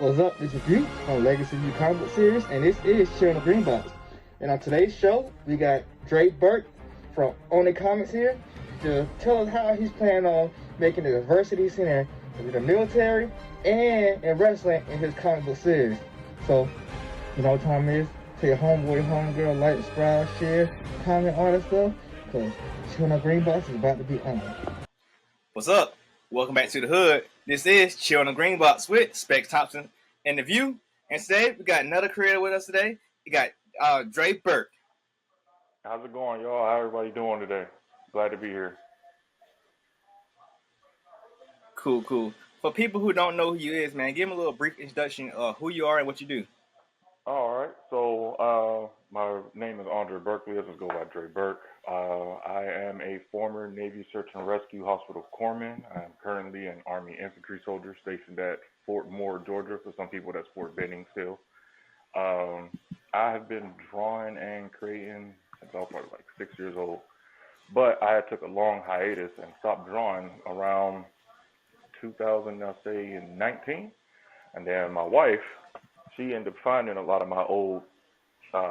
What's up? This is Drew on Legacy U Comic Book Series, and this is Chillin the Green Box. And on today's show, we got Dre Burk from Omni Comics here to tell us how he's planning on making the diversity center in the military and in wrestling in his comic book series. So, you know what time it is? Tell your homeboy, homegirl, like, subscribe, share, comment, all that stuff, because Chillin the Green Box is about to be on. What's up? Welcome back to the hood. This is Chillin the Green Box with Specks, Thompson, and The View. And today, we got another creator with us today. We got Dre Burk. How's it going, y'all? How everybody doing today? Glad to be here. Cool. For people who don't know who you is, man, give them a little brief introduction of who you are and what you do. All right. So my name is Andre Berkeley. I just go by Dre Burk. I am a former Navy Search and Rescue Hospital corpsman. I'm currently an Army infantry soldier stationed at Fort Moore, Georgia. For some people, that's Fort Benning still. I have been drawing and creating since I was probably like 6 years old. But I took a long hiatus and stopped drawing around 2019. And then my wife, she ended up finding a lot of my old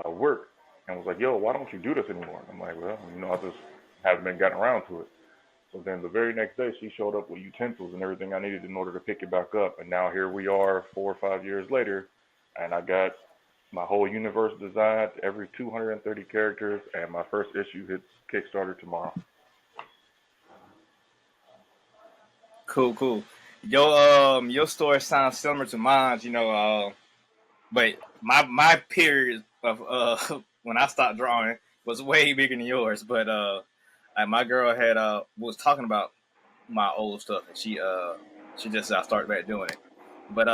work and was like, yo, why don't you do this anymore? I'm like, well, I just haven't gotten around to it. So then the very next day, she showed up with utensils and everything I needed in order to pick it back up. And now here we are 4 or 5 years later, and I got my whole universe designed, every 230 characters, and my first issue hits Kickstarter tomorrow. Cool. Your story sounds similar to mine, but my period of when I stopped drawing was way bigger than yours. But my girl had was talking about my old stuff, and she just started back doing it. But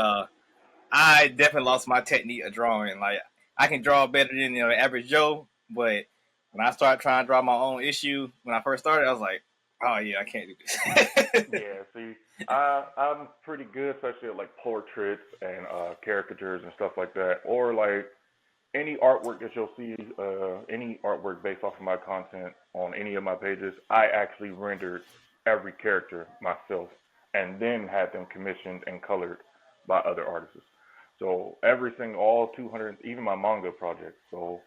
I definitely lost my technique of drawing. Like, I can draw better than the average Joe, but when I started trying to draw my own issue, when I first started, I was like, oh yeah, I can't do this. Yeah, see, I'm pretty good, especially at like portraits and caricatures and stuff like that, or like any artwork that you'll see, any artwork based off of my content on any of my pages. I actually rendered every character myself and then had them commissioned and colored by other artists. So everything, all 200, even my manga projects, so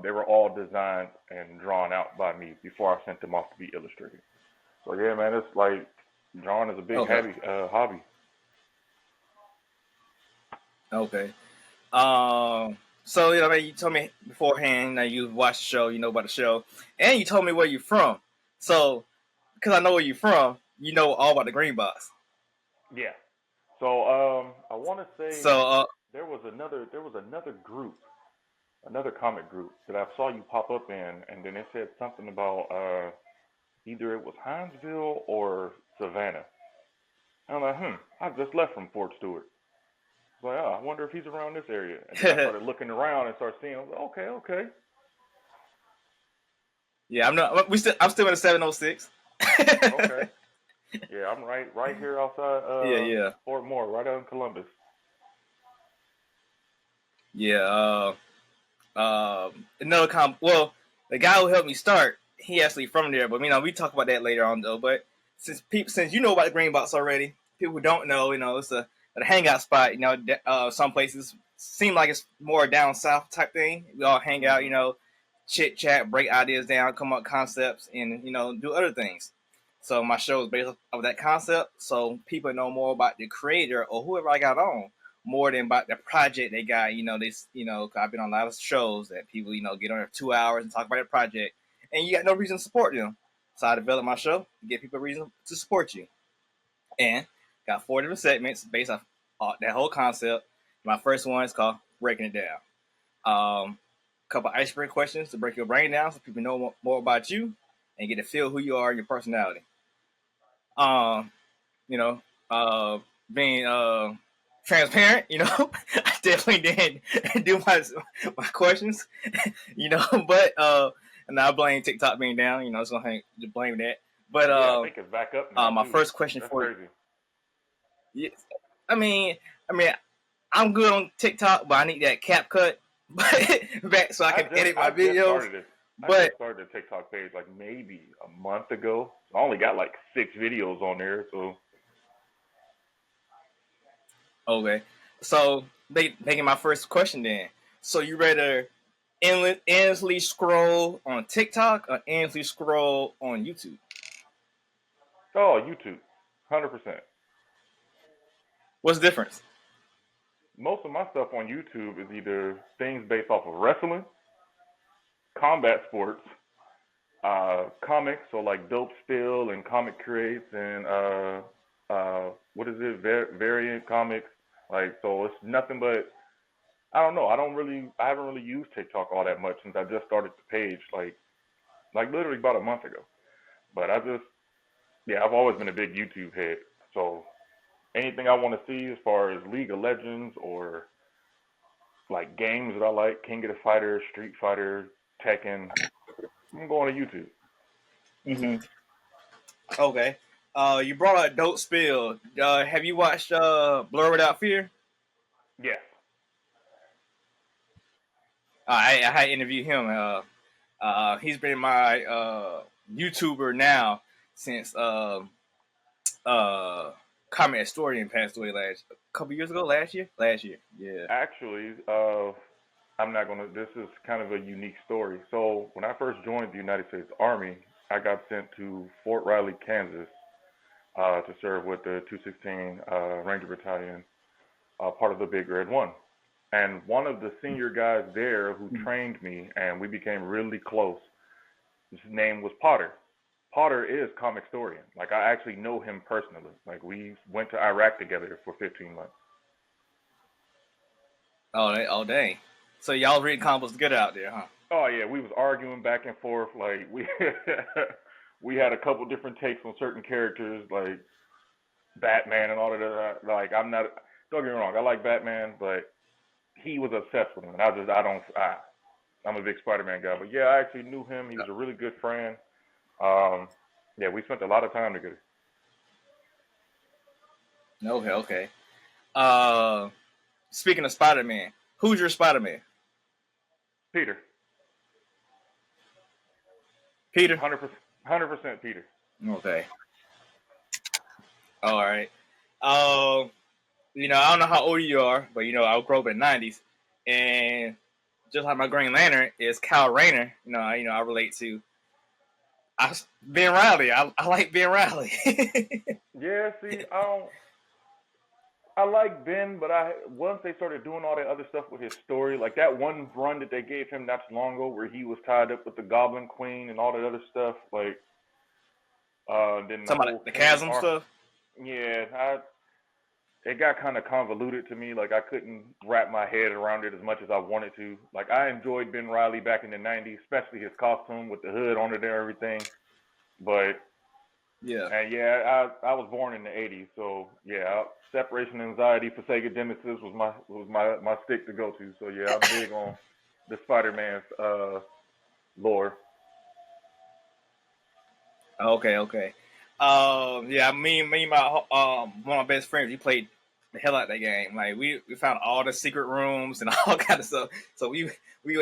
they were all designed and drawn out by me before I sent them off to be illustrated. So yeah, man, it's like drawing is a big hobby. Okay. So you told me beforehand that you watched the show, you know about the show, and you told me where you're from. So, because I know where you're from, you know all about the Green Box. Yeah. So I want to say there was another group, another comic group that I saw you pop up in, and then it said something about either it was Hinesville or Savannah. And I'm like, I just left from Fort Stewart. I was like, I wonder if he's around this area. And then I started looking around and started seeing. I was like, okay. Yeah, I'm still in the 706. Okay. Yeah, I'm right here outside Fort Moore, right out in Columbus. Yeah. Well, the guy who helped me start, he actually from there, but we talk about that later on though. But since you know about the Green Box already, people who don't know, it's a hangout spot. Some places seem like it's more down south type thing. We all hang out, chit chat, break ideas down, come up with concepts, and do other things. So my show is based off that concept, so people know more about the creator or whoever I got on more than about the project they got. I've been on a lot of shows that people get on there 2 hours and talk about their project, and you got no reason to support them. So I developed my show to give people a reason to support you, and got 4 different segments based off that whole concept. My first one is called Breaking It Down. Couple icebreaker questions to break your brain down so people know more about you and get to feel who you are and your personality. Being transparent, I definitely didn't do my questions, but and I blame TikTok being down, it's gonna blame that. But I think it's back up now, my too. first question That's for crazy. you. I mean, I'm good on TikTok, but I need that cap cut back so I can edit my videos. I just started a TikTok page like maybe a month ago. I only got like 6 videos on there, so. Okay. So they making my first question then. So you rather endlessly scroll on TikTok or endlessly scroll on YouTube? Oh, YouTube, 100%. What's the difference? Most of my stuff on YouTube is either things based off of wrestling, combat sports, comics, so like Dope Still and comic crates and what is it, variant comics. Like, so it's nothing but, I don't know. I haven't really used TikTok all that much since I just started the page, like literally about a month ago. But yeah, I've always been a big YouTube head. So anything I want to see as far as League of Legends or like games that I like, King of the Fighter, Street Fighter, Tekken, I'm going to YouTube. Mm-hmm. Okay. You brought up Dope Spill. Have you watched Blur Without Fear? Yes. I had interviewed him. He's been my YouTuber now since Comet Historian passed away a couple years ago. Last year. Yeah. Actually, this is kind of a unique story. So when I first joined the United States Army, I got sent to Fort Riley, Kansas, to serve with the 216 Ranger Battalion, part of the Big Red One. And one of the senior guys there who trained me, and we became really close, his name was Potter. Potter is comic historian. Like, I actually know him personally. Like, we went to Iraq together for 15 months. Oh, dang. So y'all reading combos good out there, huh? Oh yeah, we was arguing back and forth. Like, we had a couple different takes on certain characters, like Batman and all of that. Like, don't get me wrong, I like Batman, but he was obsessed with him, and I'm a big Spider-Man guy. But yeah, I actually knew him. He was a really good friend. Yeah, we spent a lot of time together. Okay. Speaking of Spider-Man, who's your Spider-Man? Peter. Peter? 100% Peter. Okay. All right. I don't know how old you are, but I grew up in the 90s, and just like my Green Lantern is Kyle Rayner. I relate to Ben Riley. I like Ben Riley. Yeah, see, I like Ben, but once they started doing all that other stuff with his story, like that one run that they gave him not too long ago, where he was tied up with the Goblin Queen and all that other stuff, like then the chasm stuff. Yeah, it got kind of convoluted to me. Like, I couldn't wrap my head around it as much as I wanted to. Like, I enjoyed Ben Riley back in the '90s, especially his costume with the hood on it and everything. But yeah, and yeah, I was born in the '80s, so yeah, separation anxiety for Sega Genesis was my stick to go to. So yeah, I'm big on the Spider-Man's lore. Okay. Yeah, me and my one of my best friends, we played the hell out of that game. Like, we found all the secret rooms and all kind of stuff. So we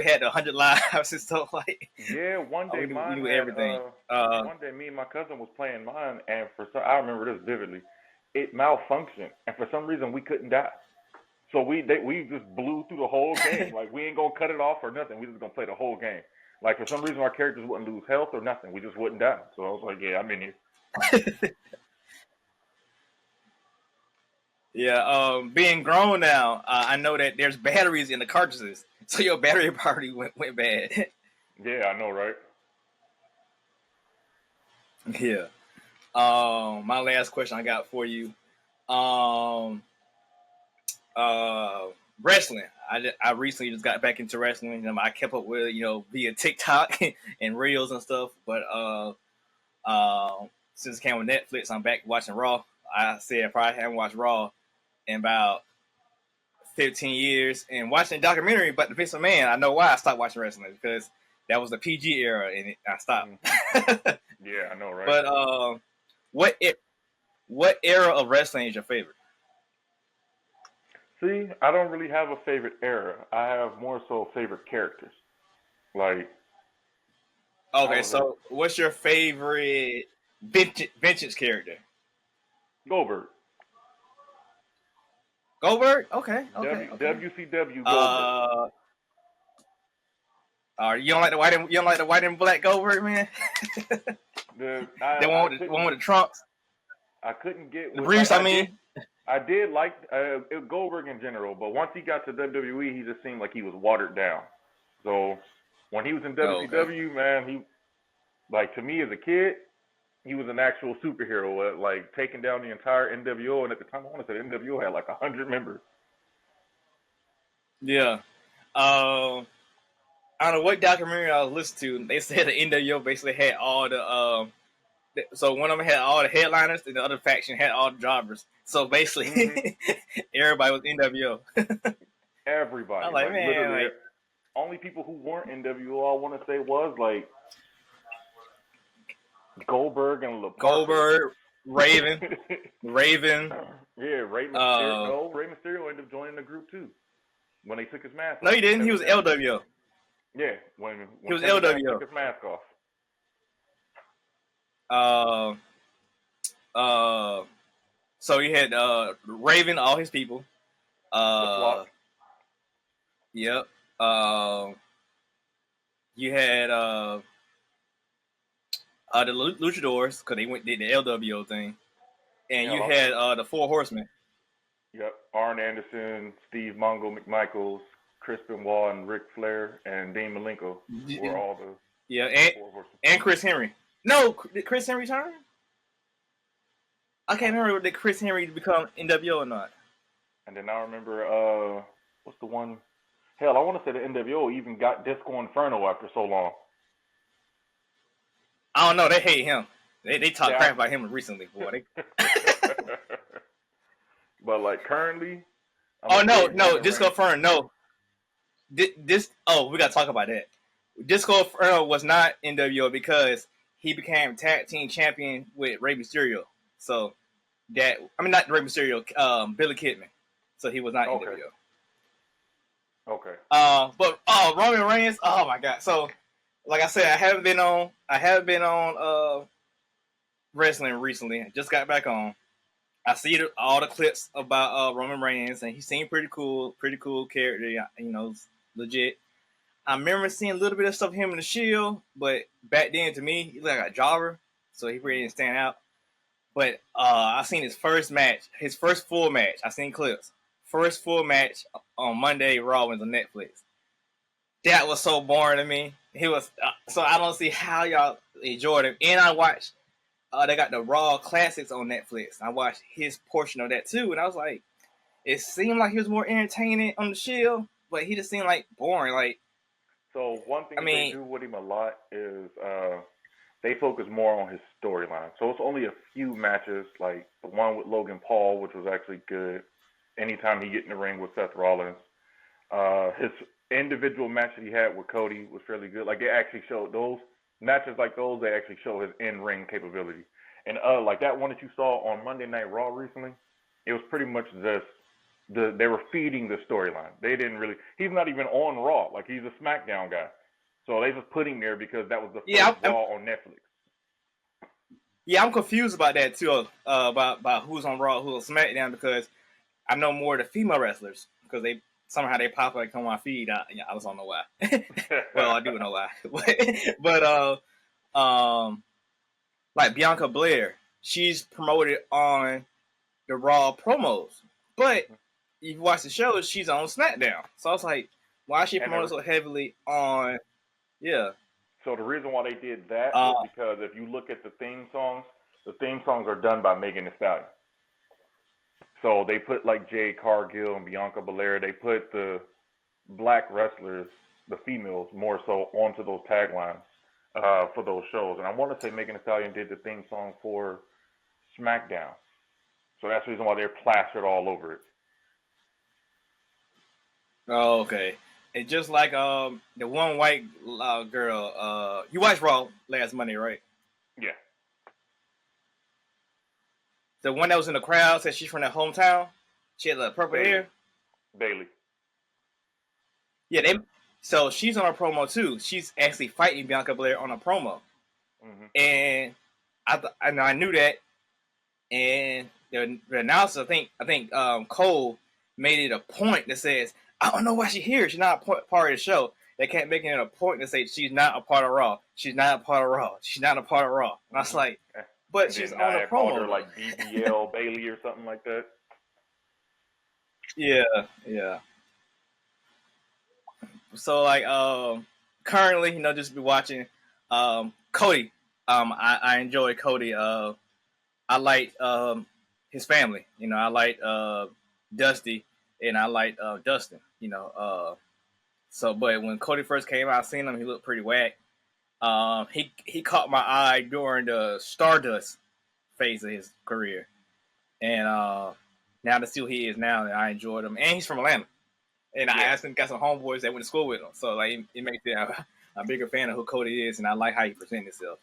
had 100 lives and stuff like. Yeah, one day we knew everything. One day me and my cousin was playing mine, and I remember this vividly. It malfunctioned, and for some reason we couldn't die. So we just blew through the whole game. Like, we ain't gonna cut it off or nothing. We just gonna play the whole game. Like, for some reason our characters wouldn't lose health or nothing. We just wouldn't die. So I was like, yeah, I'm in here. Yeah, being grown now, I know that there's batteries in the cartridges, so your battery party went bad. Yeah, I know, right? Yeah. My last question I got for you. Wrestling. I recently just got back into wrestling. I kept up with via TikTok and reels and stuff, but since it came with Netflix, I'm back watching Raw. I said I probably haven't watched Raw in about 15 years. And watching a documentary about the Vince McMahon, I know why I stopped watching wrestling, because that was the PG era and I stopped. Yeah, I know, right? But what era of wrestling is your favorite? See, I don't really have a favorite era. I have more so favorite characters. Like, okay, so what's your favorite vintage character? Goldberg. Goldberg? Okay. WCW Goldberg. You don't like the white and black Goldberg, man? The one with the trunks. I couldn't get the briefs. I did like Goldberg in general, but once he got to WWE, he just seemed like he was watered down. So when he was in WCW, man, he, like, to me as a kid, he was an actual superhero, like taking down the entire NWO. And at the time, I want to say the NWO had like 100 members. Yeah. I don't know what documentary I was listening to. They said the NWO basically had all the so one of them had all the headliners, and the other faction had all the jobbers. So basically, everybody was NWO. Everybody. I'm like, man, like, only people who weren't NWO, I want to say, was like Goldberg and LeBron. Goldberg, Raven. Yeah, Rey Mysterio. Rey Mysterio ended up joining the group too when they took his mask off. No, he didn't. He was LWO. Yeah, when he was LWO. Took his mask off. So you had Raven, all his people. Yep. You had the Luchadors, because they did the LWO thing, and you had the Four Horsemen. Yep, Arn Anderson, Steve Mongo McMichaels, Chris Benoit, and Ric Flair, and Dean Malenko were all the Four Horsemen. And Chris Henry. No, did Chris Henry turn? I can't remember, did Chris Henry become NWO or not? And then I remember, what's the one? Hell, I want to say the NWO even got Disco Inferno after so long. I don't know. They hate him. They talk crap about him recently, boy. But like currently, Disco Inferno. No, we gotta talk about that. Disco Inferno was not NWO because he became tag team champion with Rey Mysterio. So not Rey Mysterio, Billy Kidman. So he was not NWO. Okay. But Roman Reigns, oh my God. So, like I said, I haven't been on wrestling recently. I just got back on. I see all the clips about Roman Reigns, and he seemed pretty cool character. You know, legit. I remember seeing a little bit of stuff of him in the Shield, but back then to me, he looked like a jobber, so he really didn't stand out. But I seen his first full match. I seen clips. First full match on Monday Raw was on Netflix. That was so boring to me. He was so I don't see how y'all enjoyed him. And I watched. They got the Raw Classics on Netflix. I watched his portion of that too, and I was like, it seemed like he was more entertaining on the Shield, but he just seemed like boring. Like, so one thing they do with him a lot is they focus more on his storyline. So it's only a few matches, like the one with Logan Paul, which was actually good. Anytime he get in the ring with Seth Rollins, his individual match that he had with Cody was fairly good. Like, they actually showed those matches like those. They actually show his in-ring capability. And like that one that you saw on Monday Night Raw recently, it was pretty much just they were feeding the storyline. They didn't really. He's not even on Raw. Like, he's a SmackDown guy. So they just put him there because that was the first Raw on Netflix. Yeah, I'm confused about that too. About who's on Raw, who's on SmackDown, because I know more of the female wrestlers because they somehow they pop like on my feed. I just don't know why. Well, I do know why. but like Bianca Belair, she's promoted on the Raw promos, but if you watch the show, she's on SmackDown. So I was like, why is she promoted so heavily on? Yeah. So the reason why they did that is because if you look at the theme songs are done by Megan Thee Stallion. So they put like Jade Cargill and Bianca Belair, they put the black wrestlers, the females, more so onto those taglines for those shows. And I want to say Megan Thee Stallion did the theme song for SmackDown. So that's the reason why they're plastered all over it. Oh, okay. It's just like the one white girl. You watched Raw last Monday, right? Yeah. The one that was in the crowd said she's from that hometown. She had the purple hair. Bailey. Yeah, so she's on a promo too. She's actually fighting Bianca Belair on a promo, and I knew that. And the announcer, I think Cole made it a point that says, I don't know why she's here. She's not a part of the show. They kept making it a point to say she's not a part of Raw. She's not a part of Raw. She's not a part of Raw. And I was like, but and she's then on a I called promo. her like BBL Bailey or something like that. Yeah, yeah. So like currently, just be watching Cody. I enjoy Cody. I like his family. I like Dusty and I like Dustin. So but when Cody first came out, I seen him, he looked pretty whack. He caught my eye during the Stardust phase of his career. And now to see who he is now, I enjoyed him. And he's from Atlanta. And I actually got some homeboys that went to school with him. So like it makes me a bigger fan of who Cody is, and I like how he presents himself.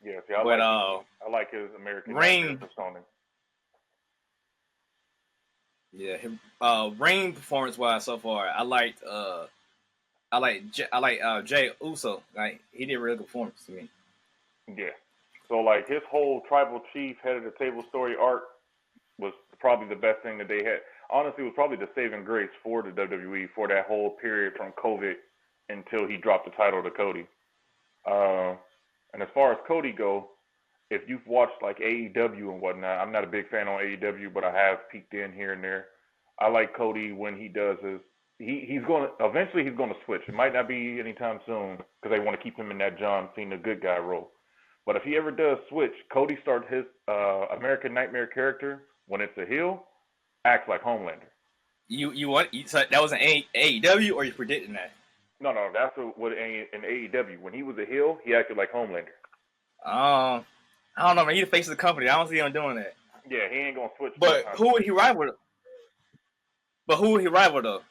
Yeah, see, I like his American Reign persona. Yeah, Reign performance wise so far, I liked Jay Uso. Like he did a really good performance to me. Yeah. So like his whole tribal chief head of the table story arc was probably the best thing that they had. Honestly, it was probably the saving grace for the WWE for that whole period from COVID until he dropped the title to Cody. And as far as Cody go, if you've watched like AEW and whatnot, I'm not a big fan on AEW, but I have peeked in here and there. I like Cody when he does his. He's going to eventually he's going to switch. It might not be anytime soon because they want to keep him in that John Cena good guy role. But if he ever does switch, Cody starts his American Nightmare character when it's a heel, acts like Homelander. So that was an AEW, or you predicting that? No, that's what in AEW. When he was a heel, he acted like Homelander. I don't know, man. He the face of the company. I don't see him doing that. Yeah, he ain't gonna switch. But who would he rival? Though?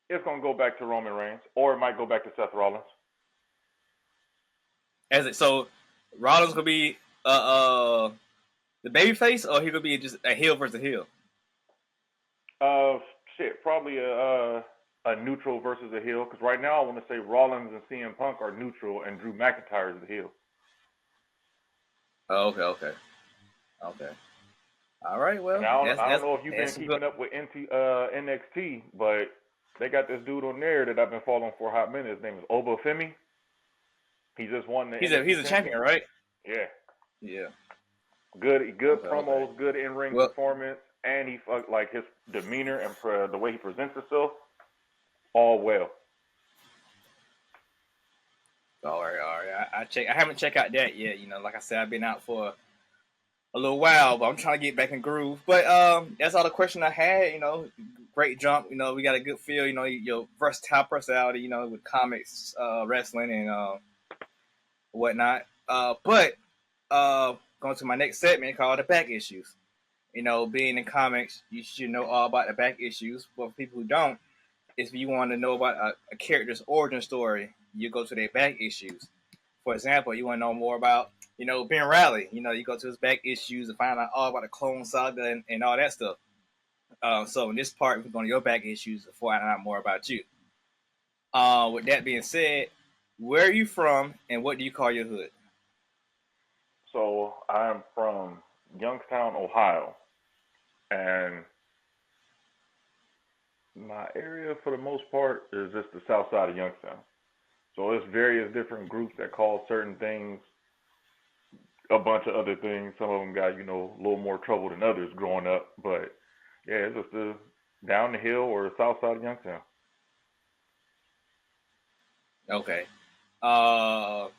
It's gonna go back to Roman Reigns, or it might go back to Seth Rollins. So Rollins gonna be the baby face, or he gonna be just a heel versus a heel? Probably a neutral versus a heel. Because right now I want to say Rollins and CM Punk are neutral, and Drew McIntyre is the heel. Oh, okay. All right, well, I don't know if you've been keeping up with NXT, but they got this dude on there that I've been following for a hot minute. His name is Oba Femi. He just won the. He's a champion, right? Yeah. Good promos, okay. Good in-ring performance, and he like his demeanor and the way he presents himself, all well. All right. I haven't checked out that yet. Like I said, I've been out for a little while, but I'm trying to get back in groove. But that's all the question I had. Great jump. We got a good feel. Your versatile personality. With comics, wrestling, and whatnot. But going to my next segment called the back issues. Being in comics, you should know all about the back issues. But for people who don't, if you want to know about a character's origin story, you go to their back issues. For example, you want to know more about, Ben Riley. You go to his back issues and find out all about the Clone Saga and all that stuff. So in this part, we're going to your back issues to find out more about you. With that being said, where are you from and what do you call your hood? So I'm from Youngstown, Ohio. And my area, for the most part, is just the south side of Youngstown. So there's various different groups that call certain things a bunch of other things. Some of them got, a little more trouble than others growing up. But, yeah, it's just down the hill or the south side of Youngstown. Okay. My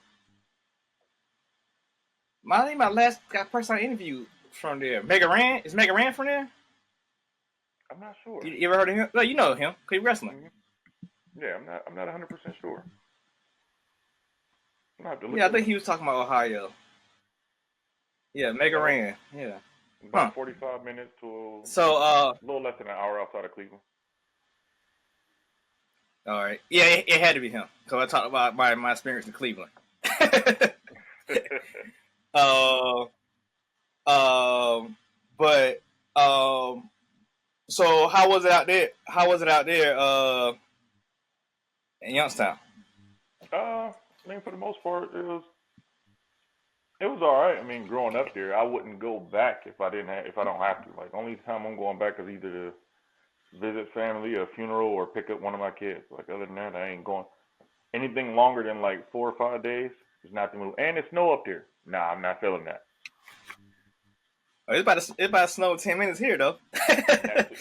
last person I interviewed from there. Mega Ran? Is Mega Ran from there? I'm not sure. You ever heard of him? No, you know him. He's wrestling. Mm-hmm. Yeah, I'm not 100% sure. I think he was talking about Ohio. Yeah, Mega Ran. Yeah. About 45 minutes to a little less than an hour outside of Cleveland. All right. Yeah, it had to be him. So I talked about my experience in Cleveland. So how was it out there? In Youngstown? For the most part, it was all right. Growing up there, I wouldn't go back if I don't have to. Like, only time I'm going back is either visit family, a funeral, or pick up one of my kids. Like other than that, I ain't going. Anything longer than like 4 or 5 days is not the move. And it's snow up there. Nah, I'm not feeling that. Oh, it's about to snow in 10 minutes here though. So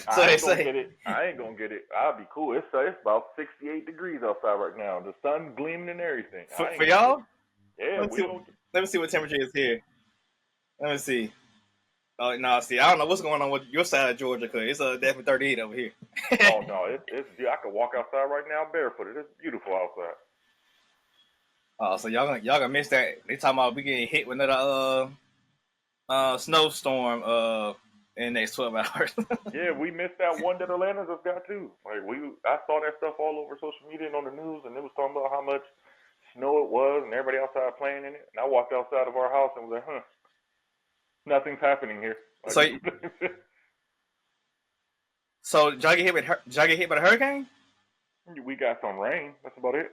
I they ain't gonna say. get it. I ain't gonna get it. I'll be cool. It's about 68 degrees outside right now. The sun gleaming and everything. For y'all? Yeah, we don't. Let me see what temperature is here. Let me see. Oh no, see, I don't know what's going on with your side of Georgia because it's definitely 38 over here. Oh no, it's. I could walk outside right now barefooted. It's beautiful outside. Oh, so y'all gonna miss that? They talking about we getting hit with another snowstorm in the next 12 hours. Yeah, we missed that one that Atlanta just got too. Like I saw that stuff all over social media and on the news, and it was talking about how much snow it was, and everybody outside playing in it. And I walked outside of our house and was like, nothing's happening here. Like, so did y'all get hit by the hurricane? We got some rain. That's about it.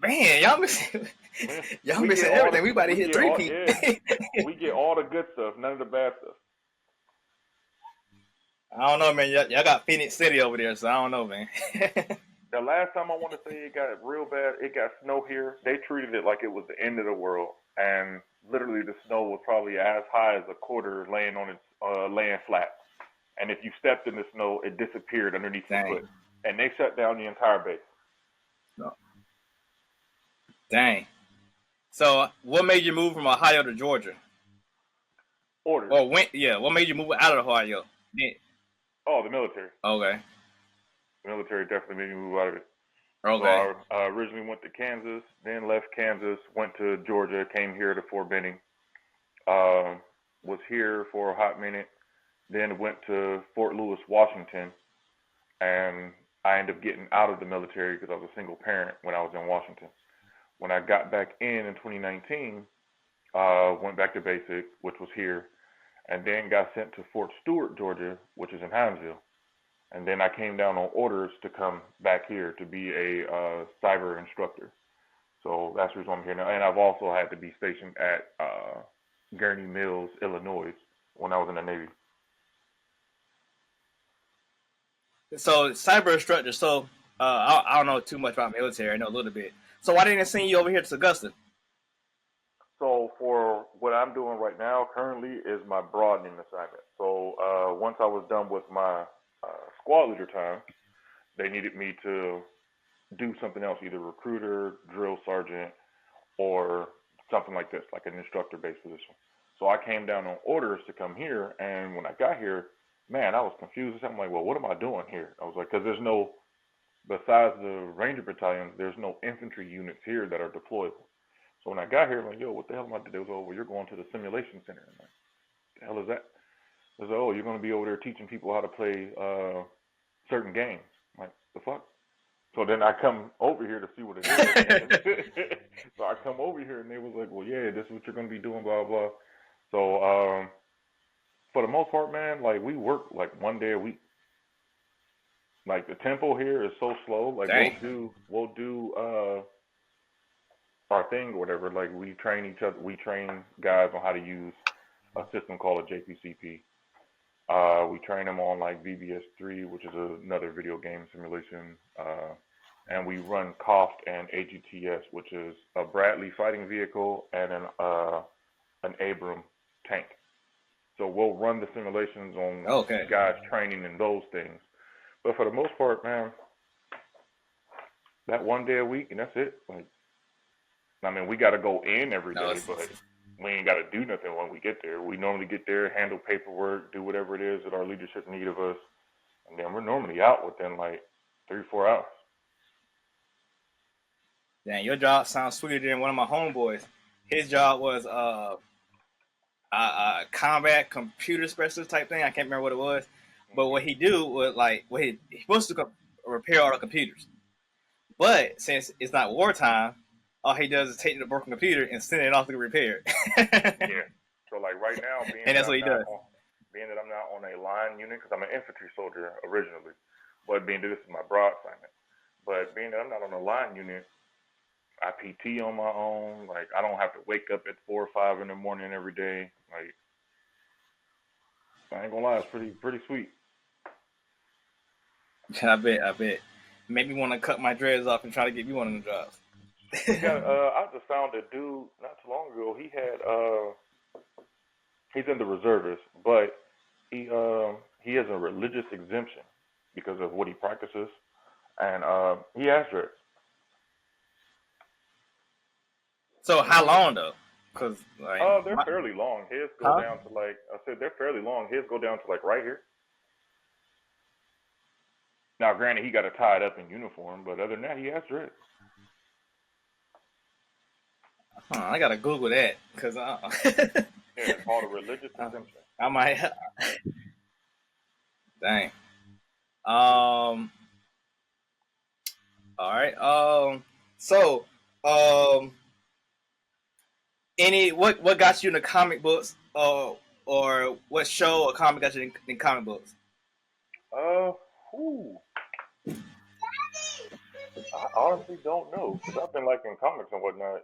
Man, y'all missing everything. We about to hit 3 feet. Yeah. We get all the good stuff, none of the bad stuff. I don't know, man. Y'all got Phoenix City over there, so I don't know, man. The last time I want to say it got real bad, it got snow here. They treated it like it was the end of the world, and literally the snow was probably as high as a quarter laying flat. And if you stepped in the snow, it disappeared underneath your foot. And they shut down the entire base. No. Dang. So, what made you move from Ohio to Georgia? Orders. What made you move out of Ohio? Yeah. Oh, the military. Okay. The military definitely made me move out of it. Okay. So I originally went to Kansas, then left Kansas, went to Georgia, came here to Fort Benning. Was here for a hot minute, then went to Fort Lewis, Washington, and I ended up getting out of the military because I was a single parent when I was in Washington. When I got back in 2019, went back to basic, which was here, and then got sent to Fort Stewart, Georgia, which is in Hinesville. And then I came down on orders to come back here to be a cyber instructor. So that's the reason I'm here now. And I've also had to be stationed at Gurney Mills, Illinois, when I was in the Navy. So, cyber instructor. So, I don't know too much about military. I know a little bit. So, why didn't they send you over here to Augusta? So, for what I'm doing right now, currently, is my broadening assignment. So, once I was done with my squad leader time, they needed me to do something else, either recruiter, drill sergeant, or something like this, like an instructor-based position. So I came down on orders to come here, and when I got here, man, I was confused. I'm like, well, what am I doing here? I was like, because there's no, besides the Ranger Battalion, there's no infantry units here that are deployable. So when I got here, I'm like, yo, what the hell am I doing? They was, oh, well, you're going to the simulation center. I'm like, the hell is that? They was, oh, you're going to be over there teaching people how to play certain games. I'm like, the fuck? So then I come over here to see what it is. So I come over here, and they was like, well, yeah, this is what you're going to be doing, blah, blah. So for the most part, man, like, we work like 1 day a week. Like, the tempo here is so slow. Like, we'll do our thing or whatever. Like, we train each other. We train guys on how to use a system called a JPCP. We train them on like VBS3, which is another video game simulation. And we run COFT and AGTS, which is a Bradley fighting vehicle and an Abram tank. So we'll run the simulations on guys training in those things. But for the most part, man, that 1 day a week, and that's it. Like, I mean, we got to go in every day, but we ain't got to do nothing when we get there. We normally get there, handle paperwork, do whatever it is that our leadership need of us, and then we're normally out within like 3 or 4 hours. Dang, your job sounds sweeter than one of my homeboys. His job was a combat computer specialist type thing. I can't remember what it was, but what he do was like he supposed to repair all the computers. But since it's not wartime, all he does is take the broken computer and send it off to get repaired. Yeah. So like right now, being and that's what he does. Being that I'm not on a line unit, because I'm an infantry soldier originally, but being that this is my broad assignment, but being that I'm not on a line unit, I PT on my own. Like, I don't have to wake up at 4 or 5 in the morning every day. Like, I ain't gonna lie, it's pretty sweet. I bet. Made me want to cut my dreads off and try to get me one of them jobs. He got. I just found a dude not too long ago. He had. He's in the reservists, but he has a religious exemption because of what he practices, and he has dreads. So how long though? Cause like, They're fairly long. His go huh? down to like I said, they're fairly long. His go down to like right here. Now, granted, he got to tie it up in uniform, but other than that, he has dreads. I gotta Google that because Yeah, it's called a religious exemption. I might. Dang. All right. So, any what got you in the comic books, or what show or comic got you in comic books? Whew. I honestly don't know because I've been like in comics and whatnot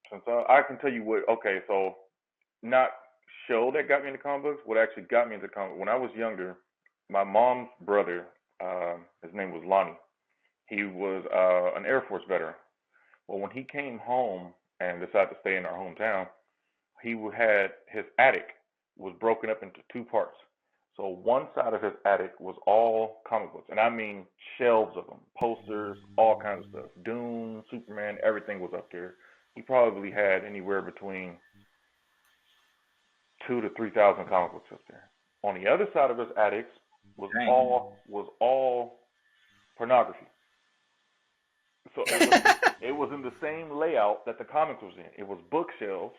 since I can tell you what. Okay, so not show that got me into comic books. What actually got me into comics when I was younger, my mom's brother, his name was Lonnie. He was an Air Force veteran. Well, when he came home and decided to stay in our hometown, he had his attic was broken up into two parts. So one side of his attic was all comic books, and I mean shelves of them, posters, all kinds of stuff. Doom, Superman, everything was up there. He probably had anywhere between 2,000 to 3,000 comic books up there. On the other side of his attics was all pornography. So it was in the same layout that the comics was in. It was bookshelves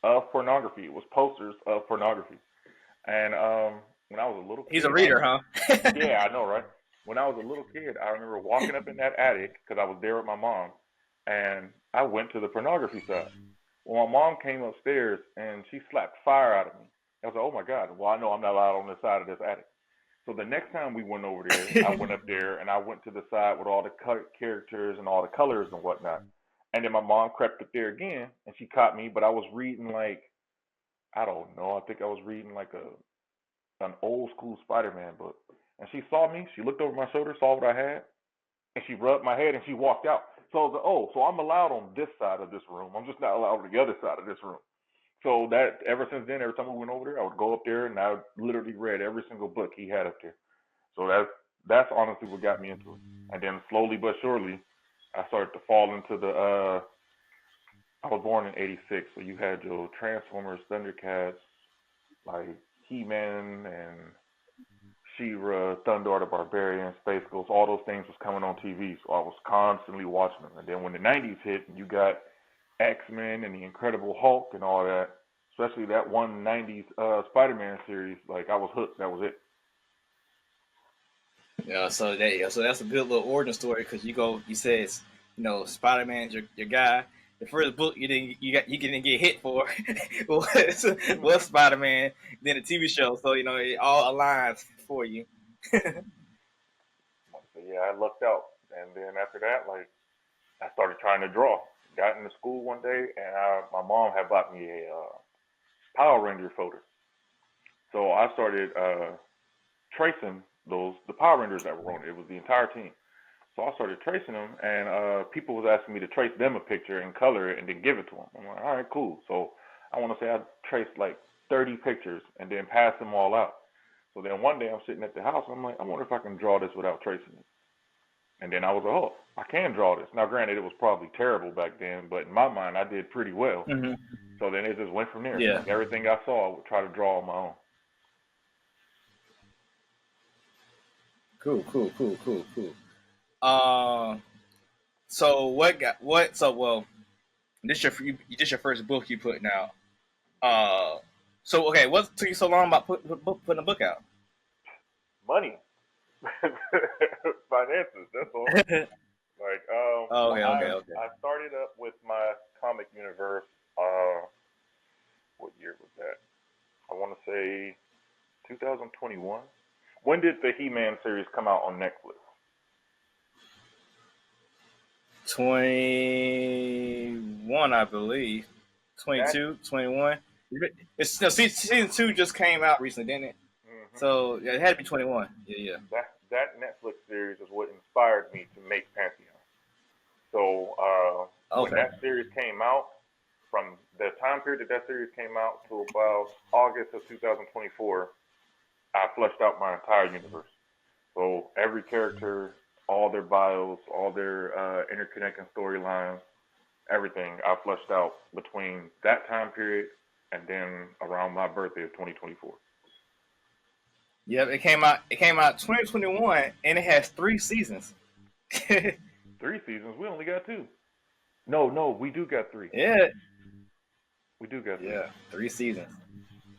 of pornography. It was posters of pornography. And when I was a little kid, he's a reader, huh? Yeah, I know, right? When I was a little kid, I remember walking up in that attic because I was there with my mom, and I went to the pornography side. Well, my mom came upstairs and she slapped fire out of me. I was like, oh my God. Well, I know I'm not allowed on this side of this attic. So the next time we went over there, I went up there and I went to the side with all the characters and all the colors and whatnot. And then my mom crept up there again and she caught me, but I was reading like, I don't know, I think I was reading like an old school Spider-Man book. And she saw me, she looked over my shoulder, saw what I had, and she rubbed my head and she walked out. So I was like, oh, so I'm allowed on this side of this room. I'm just not allowed on the other side of this room. So that ever since then, every time we went over there, I would go up there and I literally read every single book he had up there. So that's honestly what got me into it. And then slowly but surely, I started to fall into the. I was born in '86, so you had your Transformers, Thundercats, like He-Man and She-Ra, Thundor the Barbarian, Space Ghost. All those things was coming on TV, so I was constantly watching them. And then when the '90s hit, and you got X-Men and the Incredible Hulk and all that, especially that one '90s Spider-Man series, like I was hooked. That was it. Yeah, so that's a good little origin story because you said Spider-Man's your guy. The first book you didn't get hit for was Spider-Man, then the TV show. So it all aligns for you. So yeah, I lucked out, and then after that, like I started trying to draw. Got into school one day, and my mom had bought me a Power Ranger folder. So I started tracing the Power Rangers that were on it. It was the entire team. So I started tracing them, and people was asking me to trace them a picture and color it and then give it to them. I'm like, all right, cool. So I want to say I traced like 30 pictures and then passed them all out. So then one day I'm sitting at the house, and I'm like, I wonder if I can draw this without tracing it. And then I was like, oh, I can draw this. Now, granted, it was probably terrible back then, but in my mind, I did pretty well. Mm-hmm. So then it just went from there. Yeah. Like everything I saw, I would try to draw on my own. Cool. So this your first book you putting out. So okay, what took you so long about putting a book out? Money. Finances, that's all. Like, Okay. I started up with my comic universe, what year was that? I want to say 2021. When did the He-Man series come out on Netflix? 21, I believe. 22, 21. It's season 2 just came out recently, didn't it? Mm-hmm. So yeah, it had to be 21. Yeah. that Netflix series is what inspired me to make Pantheon. So when Okay. that series came out, from the time period that series came out to about August of 2024, I fleshed out my entire universe. So every character, all their bios, all their interconnecting storylines, everything I fleshed out between that time period and then around my birthday of 2024. Yep, it came out. It came out 2021, and it has 3 seasons. 3 seasons? We only got 2. No, we do got 3. Yeah, We do got 3. yeah, 3 seasons.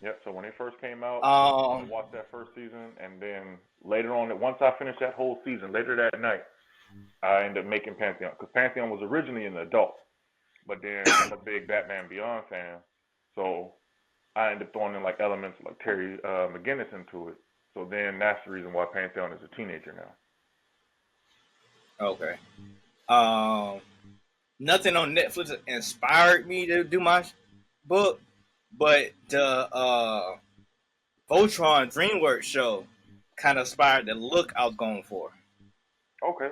Yep. So when it first came out, I Um, watched that first season, and then later on, once I finished that whole season, later that night, I ended up making Pantheon because Pantheon was originally an adult, but then I'm a big Batman Beyond fan, so I ended up throwing in like elements like Terry McGinnis into it. So then that's the reason why Pantheon is a teenager now. okay. Um, Nothing on Netflix inspired me to do my book, but the Voltron DreamWorks show kind of inspired the look I was going for. Okay.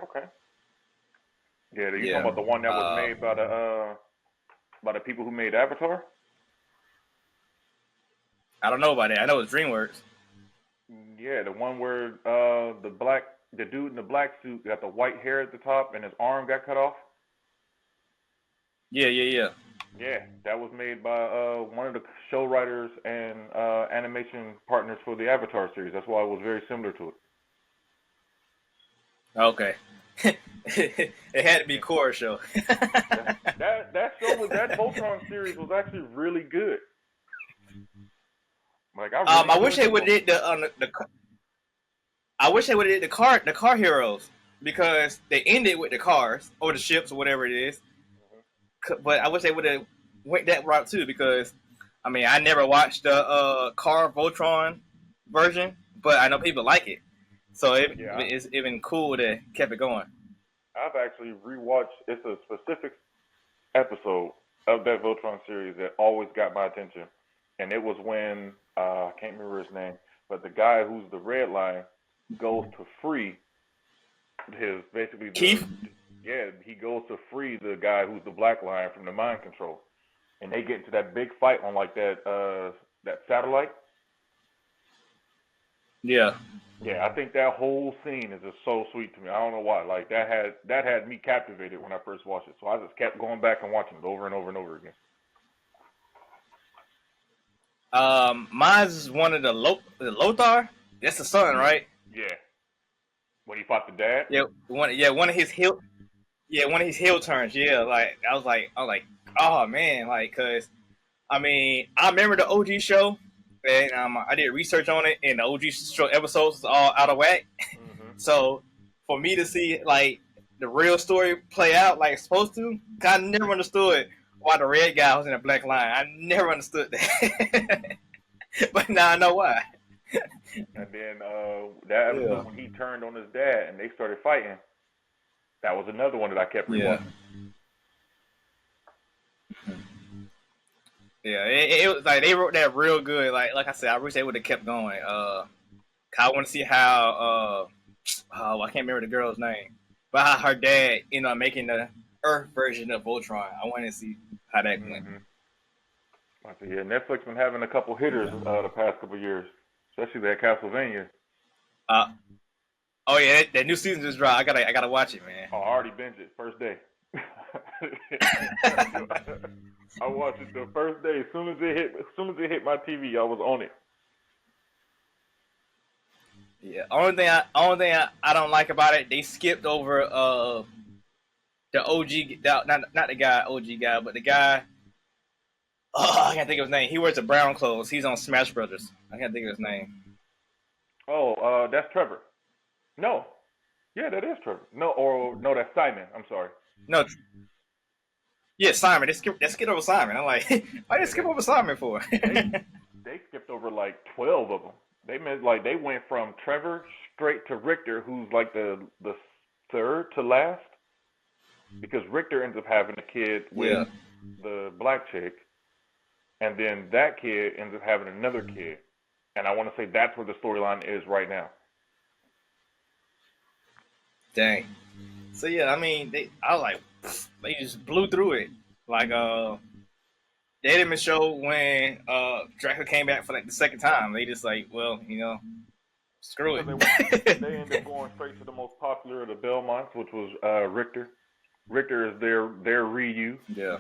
Yeah, you talking Yeah. about the one that was made by the people who made Avatar? I don't know about that. I know it's DreamWorks. Yeah, the one where the dude in the black suit got the white hair at the top and his arm got cut off. Yeah. Yeah, that was made by one of the show writers and animation partners for the Avatar series. That's why it was very similar to it. Okay. It had to be Core show. that show was that Voltron series was actually really good. Like I wish they would have did I wish they would have did the car heroes because they ended with the cars or the ships or whatever it is. But I wish they would have went that route too because I mean I never watched the car Voltron version, but I know people like it, so it's even cool to kept it going. I've actually rewatched. It's a specific episode of that Voltron series that always got my attention, and it was when I can't remember his name, but the guy who's the Red Line goes to free his basically Keith. Yeah, he goes to free the guy who's the Black Lion from the mind control, and they get into that big fight on like that satellite. Yeah. Yeah, I think that whole scene is just so sweet to me. I don't know why. Like that had me captivated when I first watched it. So I just kept going back and watching it over and over and over again. Mine's one of the Lothar. That's the son, right? Yeah. When he fought the dad. Yeah. One of his heel. Yeah, one of his heel turns. Yeah, like I was like, oh man, like, cause I mean, I remember the OG show, and I did research on it, and the OG show episodes was all out of whack. Mm-hmm. So for me to see like the real story play out like it's supposed to, I never understood why the red guy was in a black line. I never understood that, but now I know why. And then that episode when he turned on his dad and they started fighting. That was another one that I kept rewatching. Yeah, it was like they wrote that real good. Like I said, I wish they would have kept going. I want to see how I can't remember the girl's name, but how her dad ended up making the Earth version of Voltron. I want to see how that went. Yeah, Netflix been having a couple hitters the past couple years, especially that Castlevania. Oh yeah, that new season just dropped. I gotta watch it, man. Oh, I already binged it first day. I watched it the first day. As soon as it hit my TV, I was on it. Yeah. Only thing I don't like about it, they skipped over the OG, not the guy OG guy, but the guy. Oh, I can't think of his name. He wears the brown clothes. He's on Smash Brothers. I can't think of his name. Oh, that's Trevor. No. Yeah, that is Trevor. No, that's Simon. I'm sorry. No. Yeah, Simon. They skipped over Simon. I'm like, why did they skip over Simon for? They skipped over like 12 of them. They went from Trevor straight to Richter, who's like the third to last, because Richter ends up having a kid with the black chick, and then that kid ends up having another kid, and I want to say that's where the storyline is right now. Dang. So yeah, I mean, I was like, they just blew through it. Like they didn't even show when Dracula came back for like the second time. They just like, well, screw Because it. they ended up going straight to the most popular of the Belmonts, which was Richter. Richter is their Ryu. Yeah.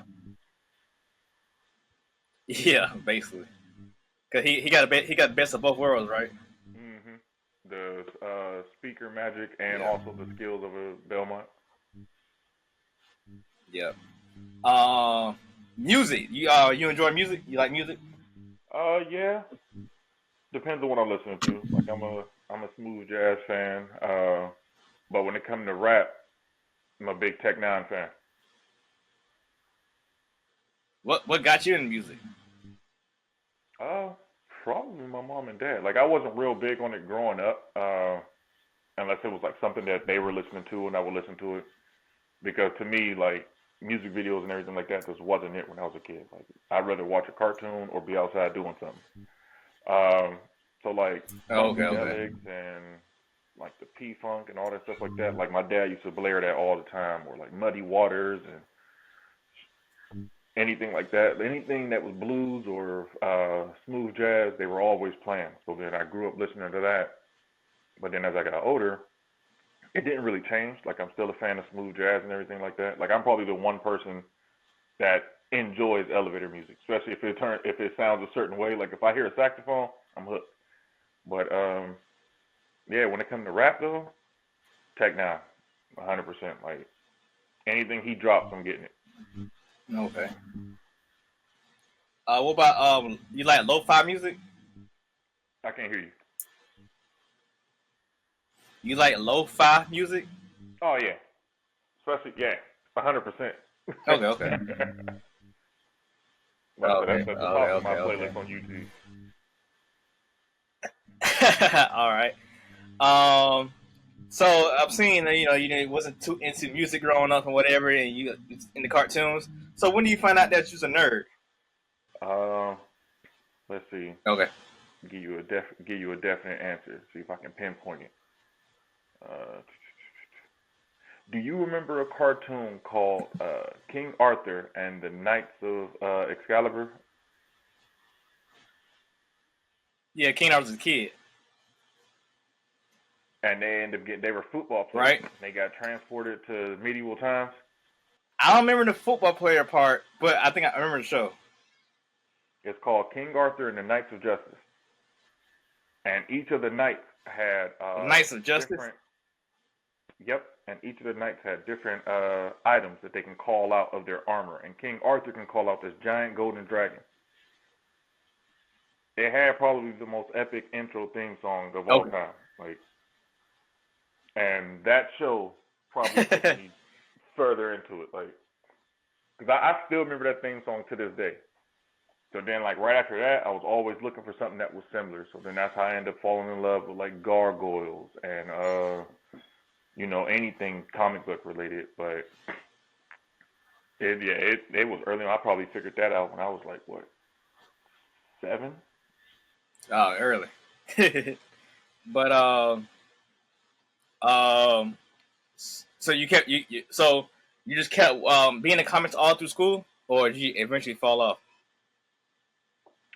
Yeah, basically. Cause he got the best of both worlds, right? Hmm The speaker magic and Yeah. also the skills of a Belmont. Yeah. Music. You enjoy music? You like music? Yeah. Depends on what I'm listening to. Like I'm a smooth jazz fan. But when it comes to rap, I'm a big Tech Nine fan. What got you into music? Uh, Probably my mom and dad. Like I wasn't real big on it growing up, unless it was like something that they were listening to and I would listen to it. Because to me, like music videos and everything like that just wasn't it when I was a kid. Like I'd rather watch a cartoon or be outside doing something. So like Oh, okay. funkadelics and like the P Funk and all that stuff like that. Like my dad used to blare that all the time, or like Muddy Waters and anything like that. Anything that was blues or smooth jazz, they were always playing. So then I grew up listening to that. But then as I got older, it didn't really change. Like I'm still a fan of smooth jazz and everything like that. Like I'm probably the one person that enjoys elevator music, especially if it sounds a certain way. Like if I hear a saxophone, I'm hooked. But yeah, when it comes to rap though, Tech Nine, 100%. Like anything he drops, I'm getting it. Okay. What about you like lo-fi music? I can't hear you. You like lo-fi music? Oh yeah, especially yeah, 100%. Okay. Well, Okay. that's at the top of my Okay. playlist on YouTube. All right. So I've seen you wasn't too into music growing up and whatever, and you in the cartoons. So when do you find out that you're a nerd? Um, let's see. Okay. Give you a definite answer. See if I can pinpoint it. Uh, do you remember a cartoon called King Arthur and the Knights of Excalibur? Yeah, King I was a kid, And they were football players. right? They got transported to medieval times. I don't remember the football player part, but I think I remember the show. It's called King Arthur and the Knights of Justice. And each of the knights had The Knights of Justice. different. Yep. And each of the knights had different items that they can call out of their armor. And King Arthur can call out this giant golden dragon. It had probably the most epic intro theme song of all time. Like, and that show probably took me further into it. Like, because I still remember that theme song to this day. So then, like, right after that, I was always looking for something that was similar. So then that's how I ended up falling in love with, like, gargoyles and, anything comic book related. But, it was early on. I probably figured that out when I was, like, what, 7? Oh, early. But um, so you kept so you just kept being in comics all through school, or did you eventually fall off?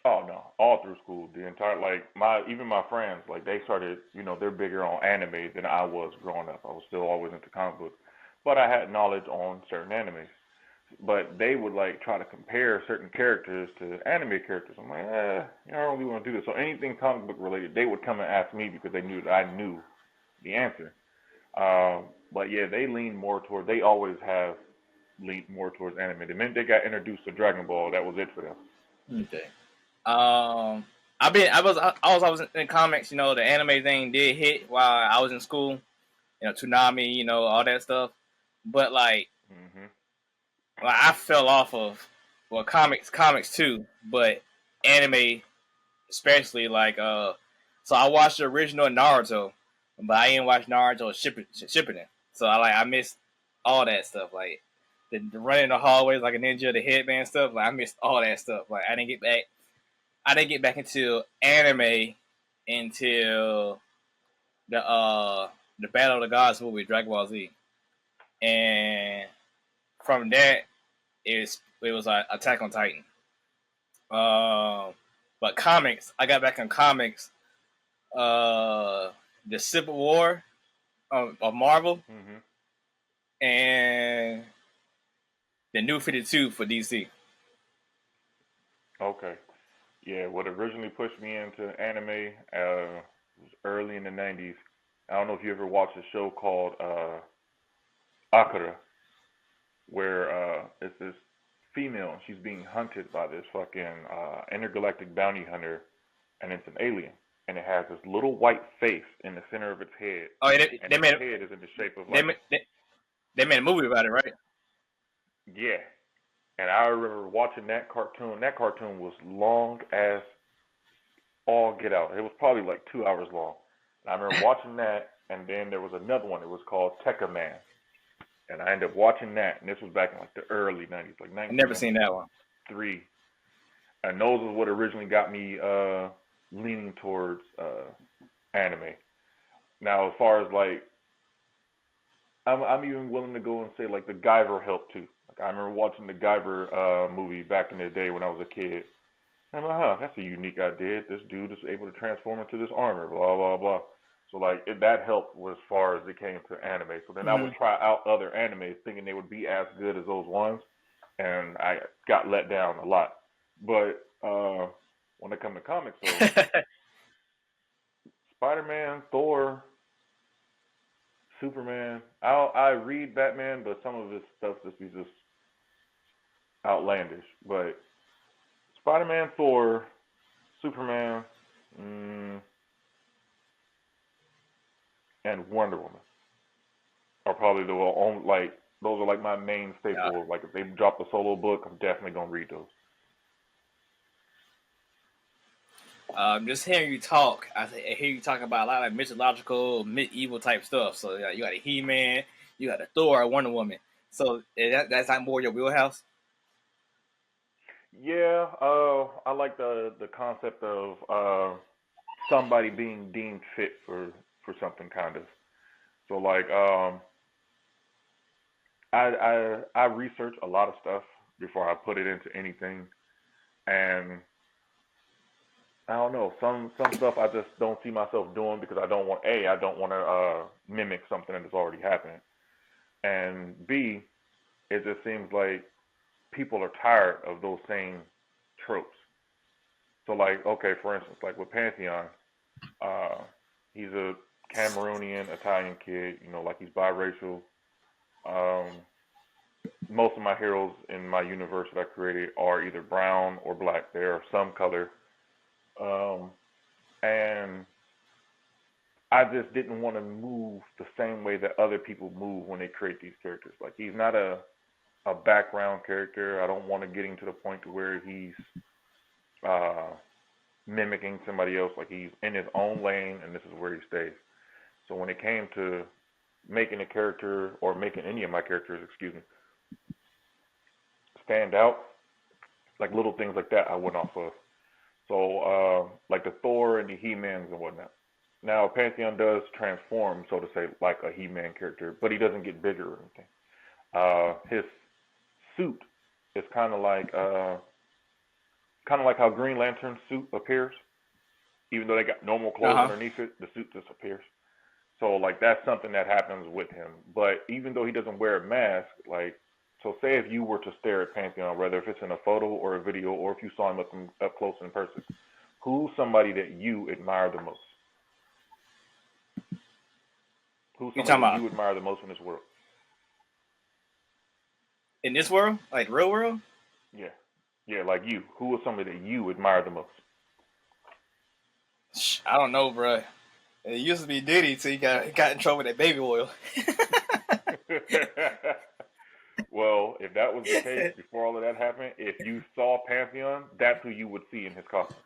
Oh no, all through school, the entire even my friends, like they started, they're bigger on anime than I was growing up. I was still always into comic books, but I had knowledge on certain animes. But they would like try to compare certain characters to anime characters. I'm like, I don't really want to do this. So anything comic book related, they would come and ask me because they knew that I knew the answer. But yeah, they always have leaned more towards anime. The minute they got introduced to Dragon Ball, that was it for them. Okay. I was in comics. The anime thing did hit while I was in school. Toonami, all that stuff. But like, Hmm I fell off of comics too, but anime especially so I watched the original Naruto, but I didn't watch Naruto Shippuden. So I missed all that stuff, like the running the hallways like a ninja, the headband stuff. Like I missed all that stuff. Like I didn't get back into anime until the the Battle of the Gods movie, Dragon Ball Z, and from that it was Attack on Titan. But comics, I got back in comics. The Civil War of Marvel, and the New 52 for DC. Okay. Yeah, what originally pushed me into anime was early in the 90s. I don't know if you ever watched a show called Akira, where it's this female, and she's being hunted by this fucking intergalactic bounty hunter, and it's an alien. And it has this little white face in the center of its head. Oh, and its head is in the shape of like... They made a movie about it, right? Yeah. And I remember watching that cartoon. That cartoon was long as all get out. It was probably like 2 hours long. And I remember watching that, and then there was another one. It was called Tekka Man. And I ended up watching that, and this was back in like the early 90s, like 1993. I've never seen that one. And those are what originally got me leaning towards anime. Now, as far as like, I'm even willing to go and say like the Guyver helped too. Like I remember watching the Guyver movie back in the day when I was a kid. And I'm like, that's a unique idea. This dude is able to transform into this armor, blah, blah, blah. So like that helped as far as it came to anime. So then I would try out other animes thinking they would be as good as those ones. And I got let down a lot. But when it comes to comics, so Spider-Man, Thor, Superman. I read Batman, but some of his stuff just be just outlandish. But Spider-Man, Thor, Superman, and Wonder Woman are probably the only, like, those are like my main staple. Yeah. Like if they drop a solo book, I'm definitely gonna read those. Just hearing you talk, I hear you talking about a lot of mythological, medieval type stuff. So you got a He-Man, you got a Thor, a Wonder Woman. So that's not more your wheelhouse. Yeah, I like the concept of somebody being deemed fit for something, kind of. So like I research a lot of stuff before I put it into anything, and I don't know, some stuff I just don't see myself doing because I don't want to mimic something that's already happening, and B, it just seems like people are tired of those same tropes. So like, okay, for instance, like with Pantheon, he's a Cameroonian Italian kid, you know, like he's biracial. Most of my heroes in my universe that I created are either brown or black. They are some color. And I just didn't want to move the same way that other people move when they create these characters. Like he's not a background character. I don't want to get him to the point to where he's mimicking somebody else. Like he's in his own lane, and this is where he stays. So when it came to making a character, or making any of my characters, stand out, like little things like that I went off of. So like the Thor and the He-Mans and whatnot. Now Pantheon does transform, so to say, like a He-Man character, but he doesn't get bigger or anything. His suit is kind of like how Green Lantern's suit appears. Even though they got normal clothes underneath it, the suit just appears. So like that's something that happens with him. But even though he doesn't wear a mask, like, so say if you were to stare at Pantheon, whether if it's in a photo or a video, or if you saw him up close in person, who's somebody that you admire the most? Who's somebody that you admire the most in this world? In this world? Like real world? Yeah. Yeah, like you. Who is somebody that you admire the most? I don't know, bro. It used to be Diddy till he got in trouble with that baby oil. Well, if that was the case before all of that happened, if you saw Pantheon, that's who you would see in his costume.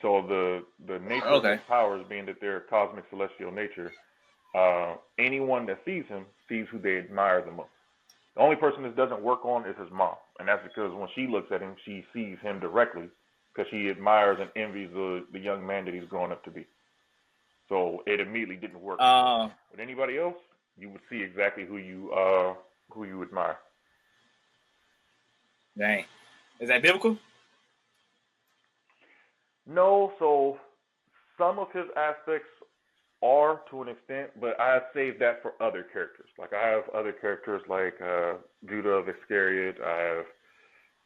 So the nature of his powers being that they're cosmic celestial nature, anyone that sees him sees who they admire the most. The only person this doesn't work on is his mom, and that's because when she looks at him, she sees him directly because she admires and envies the young man that he's growing up to be. So it immediately didn't work. With anybody else, you would see exactly who you admire. Dang. Is that biblical? No, so some of his aspects are to an extent, but I saved that for other characters. Like I have other characters like Judah of Iscariot, I have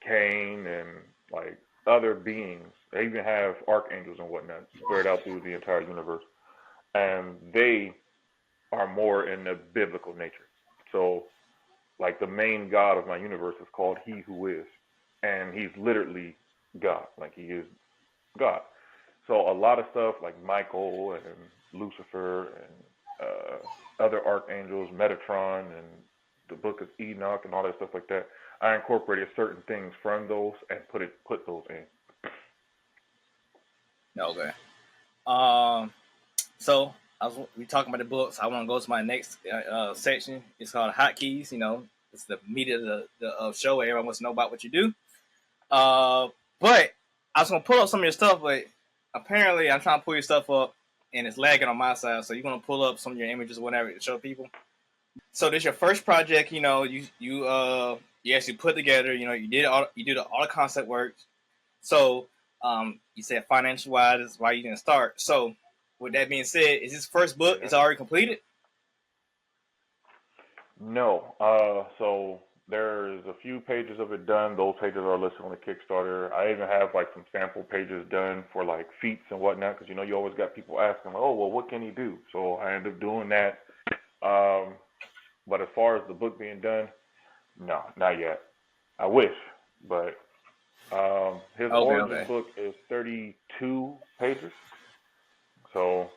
Cain, and like other beings. I even have archangels and whatnot spread out through the entire universe, and they are more in the biblical nature. So, like the main god of my universe is called He Who Is, and he's literally God. Like he is God. So a lot of stuff like Michael and Lucifer and other archangels, Metatron and the Book of Enoch and all that stuff like that, I incorporated certain things from those and put those in. Okay. So we talking about the books. I want to go to my next section. It's called Hotkeys. You know, it's the meat of the show. Everyone wants to know about what you do. But I was gonna pull up some of your stuff, but apparently I'm trying to pull your stuff up and it's lagging on my side. So you're gonna pull up some of your images, or whatever, to show people. So this is your first project. You know, you actually put together. You know, you did all the concept work. So you said financial wise is why you didn't start. So with that being said, is this first book is already completed? No. So there's a few pages of it done. Those pages are listed on the Kickstarter. I even have like some sample pages done for like feats and whatnot, because you know you always got people asking, like, oh well, what can he do? So I ended up doing that. But as far as the book being done, no, not yet. I wish, but his origin book is 32 pages. So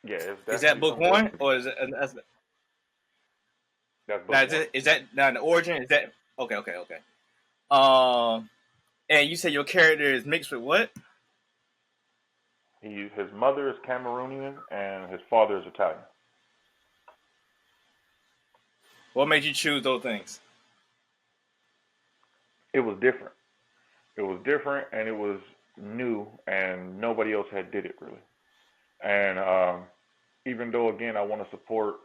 yeah, is that book one or is it? That's book now, one. is that now the origin? Is that okay? And you said your character is mixed with what? His mother is Cameroonian and his father is Italian. What made you choose those things? It was different. It was different and it was new and nobody else had did it really. And even though again I want to support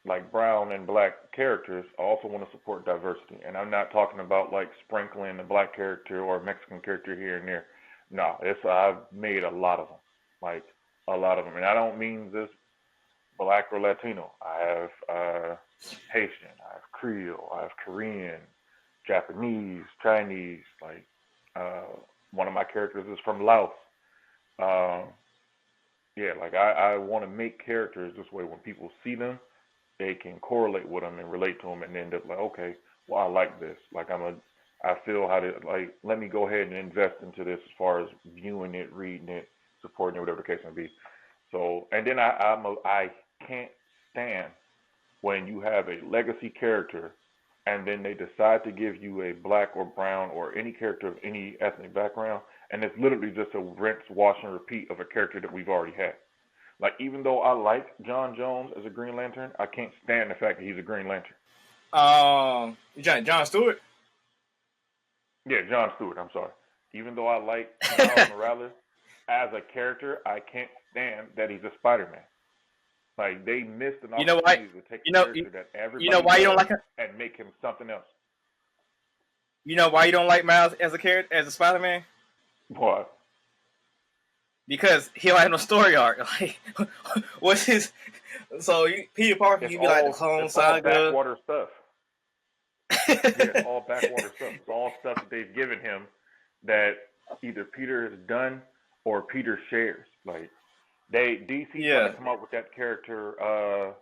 like brown and black characters, I also want to support diversity. And I'm not talking about like sprinkling a black character or a Mexican character here and there. No, I've made a lot of them, like a lot of them. And I don't mean this black or Latino. I have Haitian, I have Creole, I have Korean, Japanese, Chinese. Like one of my characters is from Laos. Yeah, like I want to make characters this way. When people see them, they can correlate with them and relate to them, and end up like, okay, well, I like this. Like I feel how to like. Let me go ahead and invest into this as far as viewing it, reading it, supporting it, whatever the case may be. So, and then I can't stand when you have a legacy character, and then they decide to give you a black or brown or any character of any ethnic background, and it's literally just a rinse, wash, and repeat of a character that we've already had. Like, even though I like John Jones as a Green Lantern, I can't stand the fact that he's a Green Lantern. John Stewart? Yeah, John Stewart, I'm sorry. Even though I like Miles Morales as a character, I can't stand that he's a Spider-Man. Like, they missed an opportunity to take a character that everybody why you don't like him? And make him something else. You know why you don't like Miles as a character, as a Spider-Man? What? Because he don't have no story arc. Like, what's his? So Peter Parker, you be like the Clone Saga. All backwater stuff. Yeah, all backwater stuff. It's all stuff that they've given him that either Peter has done or Peter shares. Like DC tried to come up with that character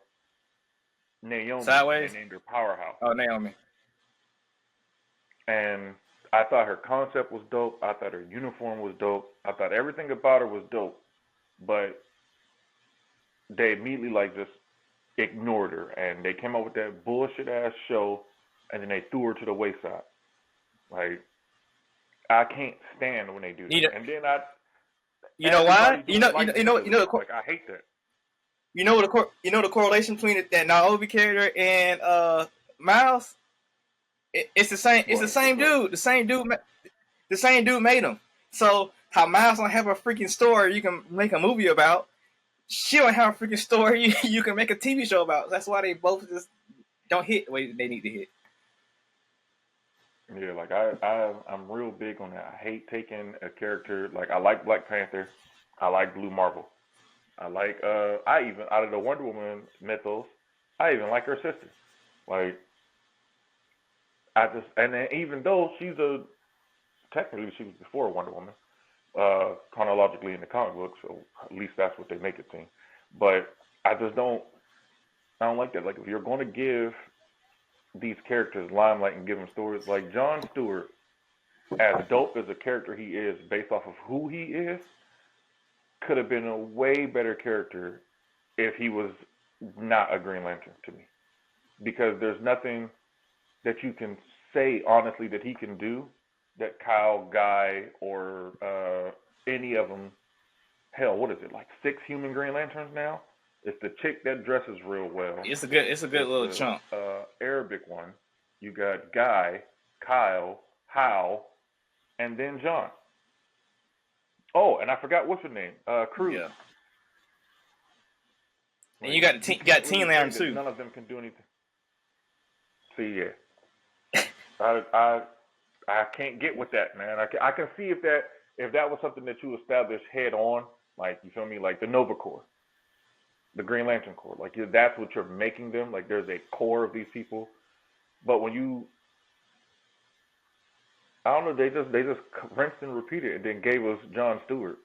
Naomi. Sideways? They named her Powerhouse. Oh, Naomi. And I thought her concept was dope. I thought her uniform was dope. I thought everything about her was dope. But they immediately like just ignored her, and they came up with that bullshit ass show, and then they threw her to the wayside. Like, I can't stand when they do that. And then you know why? You know, like I hate that. You know the correlation between that Naomi character and Miles. It's the same. It's the same dude. The same dude made him. So how Miles don't have a freaking story you can make a movie about? she don't have a freaking story you can make a TV show about. That's why they both just don't hit the way they need to hit. Yeah, like I'm real big on that. I hate taking a character like I like Black Panther, I like Blue Marvel, I like I even out of the Wonder Woman mythos, I even like her sister. Like I just and then even though she's a technically she was before Wonder Woman, chronologically in the comic books, so at least that's what they make it seem. But I just I don't like that. Like if you're going to give these characters limelight and give them stories, like Jon Stewart, as dope as a character he is, based off of who he is, could have been a way better character if he was not a Green Lantern to me. Because there's nothing that you can say honestly that he can do that Kyle, Guy, or any of them. Hell, what is it, like 6 human Green Lanterns now? It's the chick that dresses real well. It's a good little chunk. Arabic one. You got Guy, Kyle, Hal, and then John. Oh, and I forgot what's her name. Cruz. Yeah. And you got Teen Lantern too. None of them can do anything. See, yeah. I can't get with that, man. I can see if that was something that you established head on, like, you feel me, like the Nova Corps, the Green Lantern Corps, like that's what you're making them. Like there's a core of these people, but when you, I don't know, they just rinsed and repeated and then gave us Jon Stewart,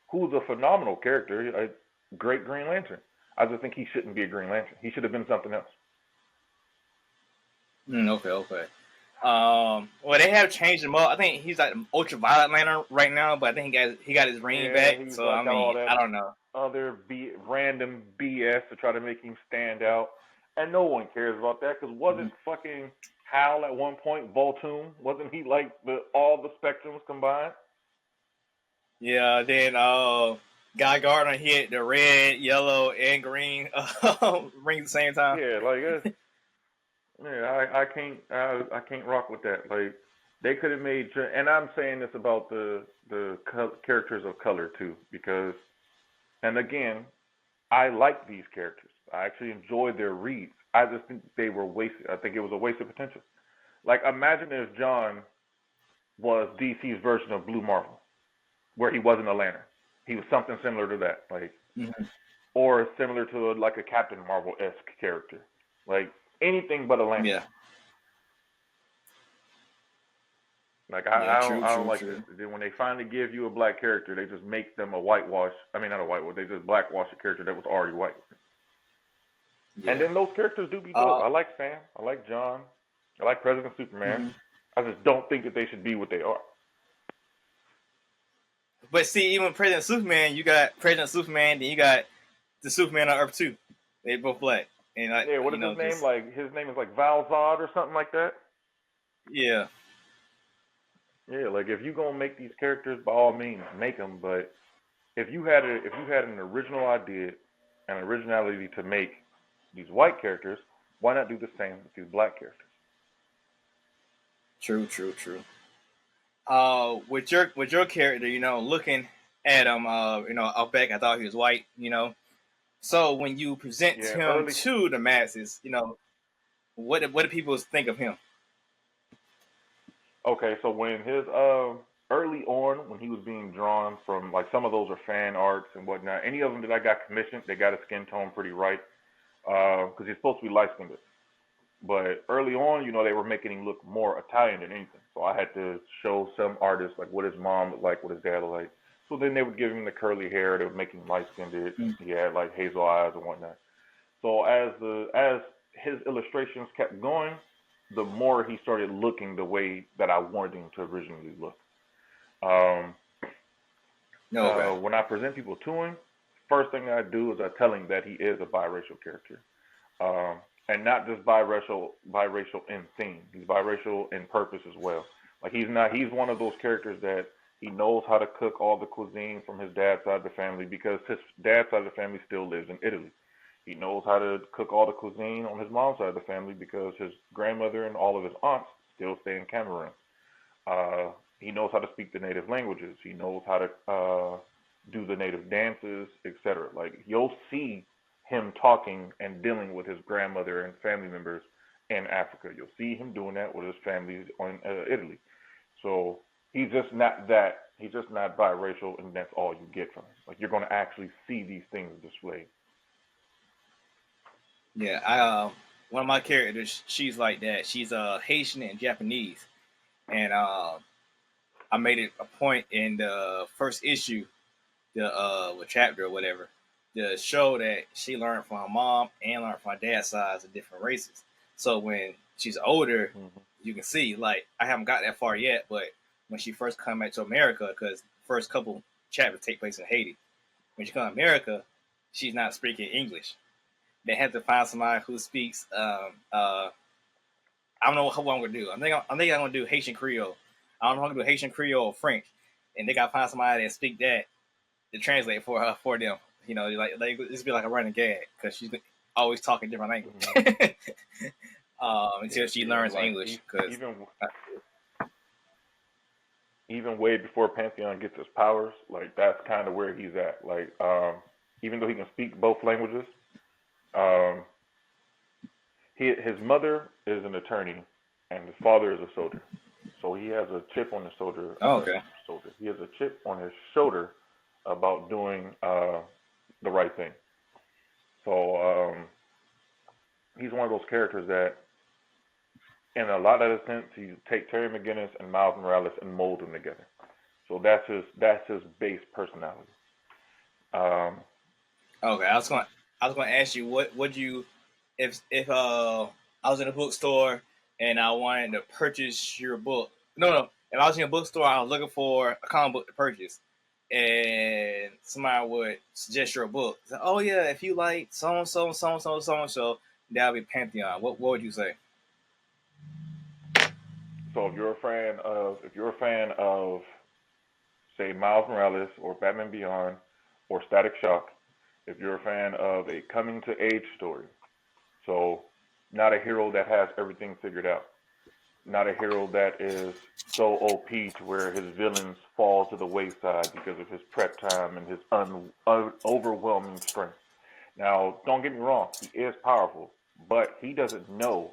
who's a phenomenal character, a great Green Lantern. I just think he shouldn't be a Green Lantern. He should have been something else. Okay. Well, they have changed him up. I think he's like ultraviolet lantern right now, but I think he got his ring back. So I mean, I don't know. Other random BS to try to make him stand out, and no one cares about that because wasn't fucking Hal at one point Voltoon? Wasn't he like all the spectrums combined? Yeah. Then Guy Gardner hit the red, yellow, and green ring at the same time. Yeah, like yeah, I can't rock with that. Like they could have made, and I'm saying this about the characters of color too, because, and again, I like these characters. I actually enjoyed their reads. I just think they were wasted. I think it was a waste of potential. Like imagine if John was DC's version of Blue Marvel, where he wasn't a Lantern. He was something similar to that, like, or similar to like a Captain Marvel-esque character, like anything but a Lantern. Yeah. Like I don't like this. Then when they finally give you a black character, they just make them a whitewash. I mean, not a whitewash. They just blackwash a character that was already white. Yeah. And then those characters do be dope. I like Sam. I like John. I like President Superman. I just don't think that they should be what they are. But see, even President Superman, you got President Superman, then you got the Superman on Earth too. They both black. And like, yeah, what is his name? Like his name is like Valzad or something like that. Yeah. Yeah, like if you gonna make these characters, by all means, make them. But if you had an original idea and originality to make these white characters, why not do the same with these black characters? True. With your character, looking at him, out back, I thought he was white, So when you present him to the masses, what do people think of him? Okay, so when his early on, when he was being drawn from, like, some of those are fan arts and whatnot. Any of them that I got commissioned, they got his skin tone pretty right, because he's supposed to be light-skinned. But early on, they were making him look more Italian than anything. So I had to show some artists, like, what his mom looked like, what his dad looked like. So then they would give him the curly hair, they would make him light-skinned. He had, like, hazel eyes and whatnot. So as his illustrations kept going, the more he started looking the way that I wanted him to originally look. When I present people to him, first thing I do is I tell him that he is a biracial character. And not just biracial in theme. He's biracial in purpose as well. Like he's one of those characters that he knows how to cook all the cuisine from his dad's side of the family because his dad's side of the family still lives in Italy. He knows how to cook all the cuisine on his mom's side of the family because his grandmother and all of his aunts still stay in Cameroon. He knows how to speak the native languages. He knows how to do the native dances, etc. Like you'll see him talking and dealing with his grandmother and family members in Africa. You'll see him doing that with his family in Italy. So he's just not that. He's just not biracial, and that's all you get from him. Like you're going to actually see these things displayed. Yeah, one of my characters, she's like that. She's Haitian and Japanese, and I made it a point in the first issue, the chapter or whatever, to show that she learned from her mom and learned from her dad's sides of different races. So when she's older, you can see, like, I haven't got that far yet, but when she first come back to America, because the first couple chapters take place in Haiti, when she comes to America, she's not speaking English. They have to find somebody who speaks. I don't know what I'm gonna do. I think I'm gonna do Haitian Creole. I don't know if I'm gonna do Haitian Creole or French, and they gotta find somebody that speak that to translate for her for them. You know, like this be like a running gag because she's always talking different language until she learns like, English. Because even way before Pantheon gets his powers, like that's kind of where he's at. Like even though he can speak both languages, his mother is an attorney and his father is a soldier. So he has a chip on his shoulder. Oh, okay. He has a chip on his shoulder about doing the right thing. So he's one of those characters that, in a lot of the sense, you take Terry McGinnis and Miles Morales and mold them together. So that's his base personality. Okay, I was going to ask you what would you if I was in a bookstore and I wanted to purchase your book. No. If I was in a bookstore, I was looking for a comic book to purchase, and somebody would suggest your book. Say, oh yeah, if you like so and so, that would be Pantheon. What would you say? So if you're a fan of say Miles Morales or Batman Beyond or Static Shock, if you're a fan of a coming to age story, so not a hero that has everything figured out, not a hero that is so OP to where his villains fall to the wayside because of his prep time and his overwhelming strength. Now, don't get me wrong, he is powerful, but he doesn't know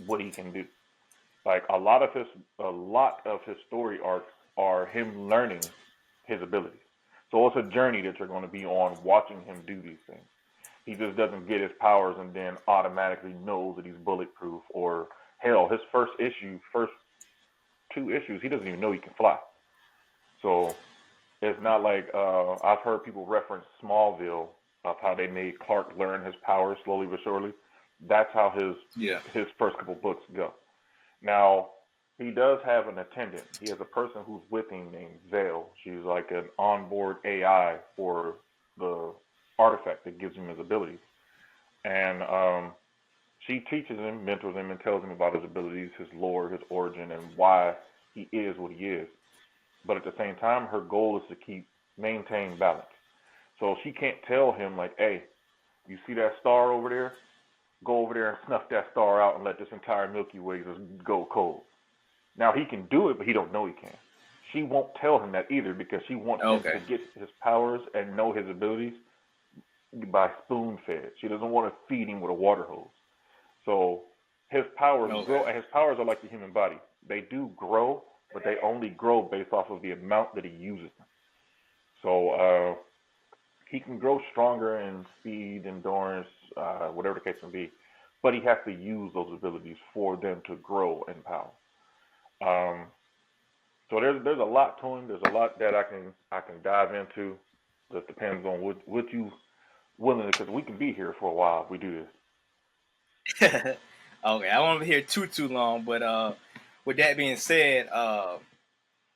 what he can do. Like a lot of his story arcs are him learning his abilities. So it's a journey that you're going to be on watching him do these things. He just doesn't get his powers and then automatically knows that he's bulletproof. Or hell, his first two issues, he doesn't even know he can fly. So it's not like I've heard people reference Smallville of how they made Clark learn his powers slowly but surely. That's how his first couple books go. Now, he does have an attendant. He has a person who's with him named Vale. She's like an onboard AI for the artifact that gives him his abilities. And she teaches him, mentors him, and tells him about his abilities, his lore, his origin, and why he is what he is. But at the same time, her goal is to maintain balance. So she can't tell him, like, hey, you see that star over there? Go over there and snuff that star out and let this entire Milky Way just go cold. Now, he can do it, but he don't know he can. She won't tell him that either because she wants him to get his powers and know his abilities by spoon-fed. She doesn't want to feed him with a water hose. So his powers grow, and his powers are like the human body. They do grow, but they only grow based off of the amount that he uses them. So he can grow stronger in speed, endurance, whatever the case may be, but he has to use those abilities for them to grow in power. So there's a lot to him. There's a lot that I can dive into. Just depends on what you willing, because we can be here for a while if we do this. Okay, I won't be here too long, but with that being said,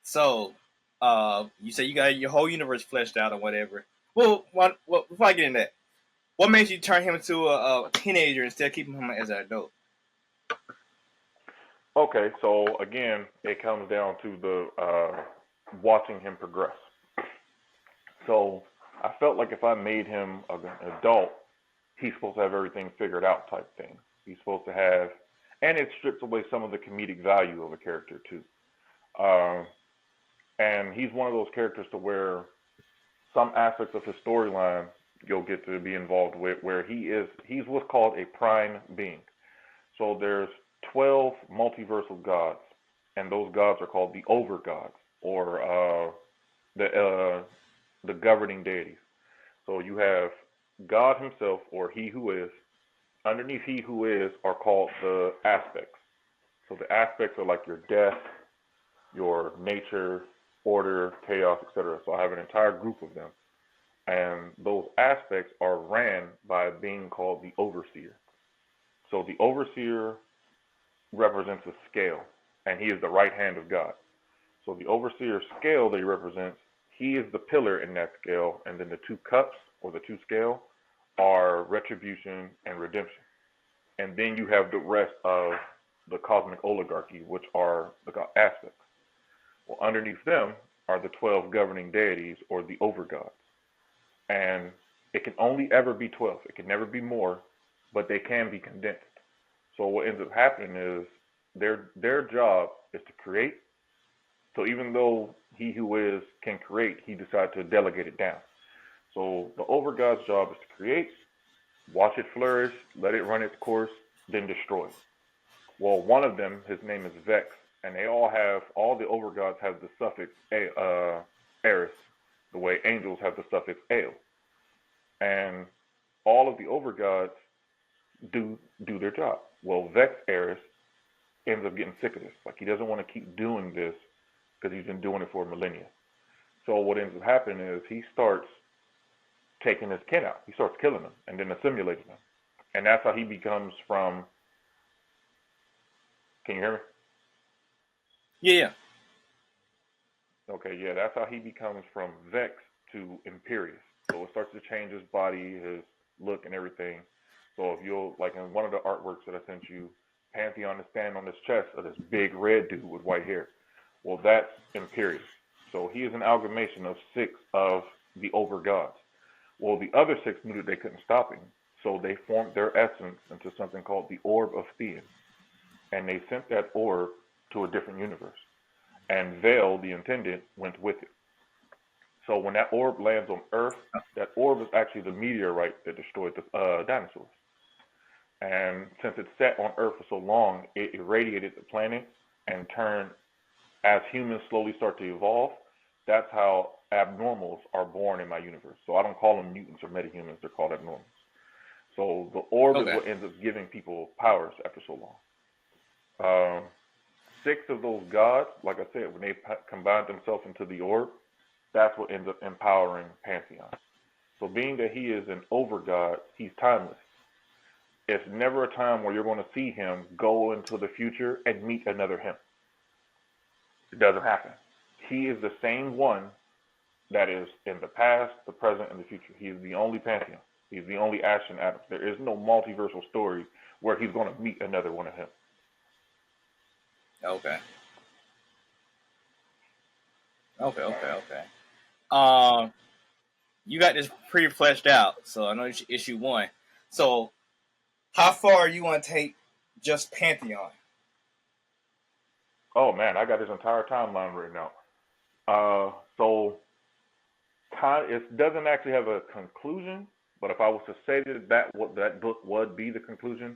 so you say you got your whole universe fleshed out or whatever. Well, before I get into that, what makes you turn him into a teenager instead of keeping him as an adult? Okay, so again, it comes down to the watching him progress. So I felt like if I made him an adult, he's supposed to have everything figured out type thing. He's supposed to have, and it strips away some of the comedic value of a character too. And he's one of those characters to where some aspects of his storyline you'll get to be involved with, where he's what's called a prime being. So there's 12 multiversal gods, and those gods are called the over gods, or the governing deities. So you have God himself, or he who is. Underneath he who is are called the aspects. So the aspects are like your death, your nature, order, chaos, etc. So I have an entire group of them. And those aspects are ran by a being called the overseer. So the overseer represents a scale, and he is the right hand of God. So the overseer's scale that he represents, he is the pillar in that scale, and then the two cups, or the two scale, are retribution and redemption. And then you have the rest of the cosmic oligarchy, which are the aspects. Well, underneath them are the 12 governing deities, or the overgods. And it can only ever be 12. It can never be more, but they can be condensed. So what ends up happening is their job is to create. So even though he who is can create, he decided to delegate it down. So the overgod's job is to create, watch it flourish, let it run its course, then destroy. Well, one of them, his name is Vex, and all the overgods have the suffix eris, the way angels have the suffix ale. And all of the overgods do their job. Well, Vex Eris ends up getting sick of this. Like, he doesn't want to keep doing this because he's been doing it for millennia. So what ends up happening is he starts taking his kin out. He starts killing them and then assimilating them. And that's how he becomes from... Can you hear me? Yeah. Okay, yeah, that's how he becomes from Vex to Imperious. So it starts to change his body, his look, and everything. So if you'll, like in one of the artworks that I sent you, Pantheon is standing on this chest of this big red dude with white hair. Well, that's Imperious. So he is an amalgamation of 6 of the overgods. Well, the other 6 knew that they couldn't stop him. So they formed their essence into something called the Orb of Theon. And they sent that orb to a different universe. And Vale, the intendant, went with it. So when that orb lands on Earth, that orb is actually the meteorite that destroyed the dinosaurs. And since it sat on Earth for so long, it irradiated the planet and turned, as humans slowly start to evolve, that's how abnormals are born in my universe. So I don't call them mutants or metahumans, they're called abnormals. So the orb is what ends up giving people powers after so long. 6 of those gods, like I said, when they combined themselves into the orb, that's what ends up empowering Pantheon. So being that he is an overgod, he's timeless. It's never a time where you're going to see him go into the future and meet another him. It doesn't happen. He is the same one that is in the past, the present, and the future. He is the only Pantheon. He's the only Ashton Adams. There is no multiversal story where he's going to meet another one of him. Okay. You got this pretty fleshed out, so I know it's issue 1. So, how far you want to take just Pantheon? Oh man, I got his entire timeline written out. So it doesn't actually have a conclusion, but if I was to say that book would be the conclusion,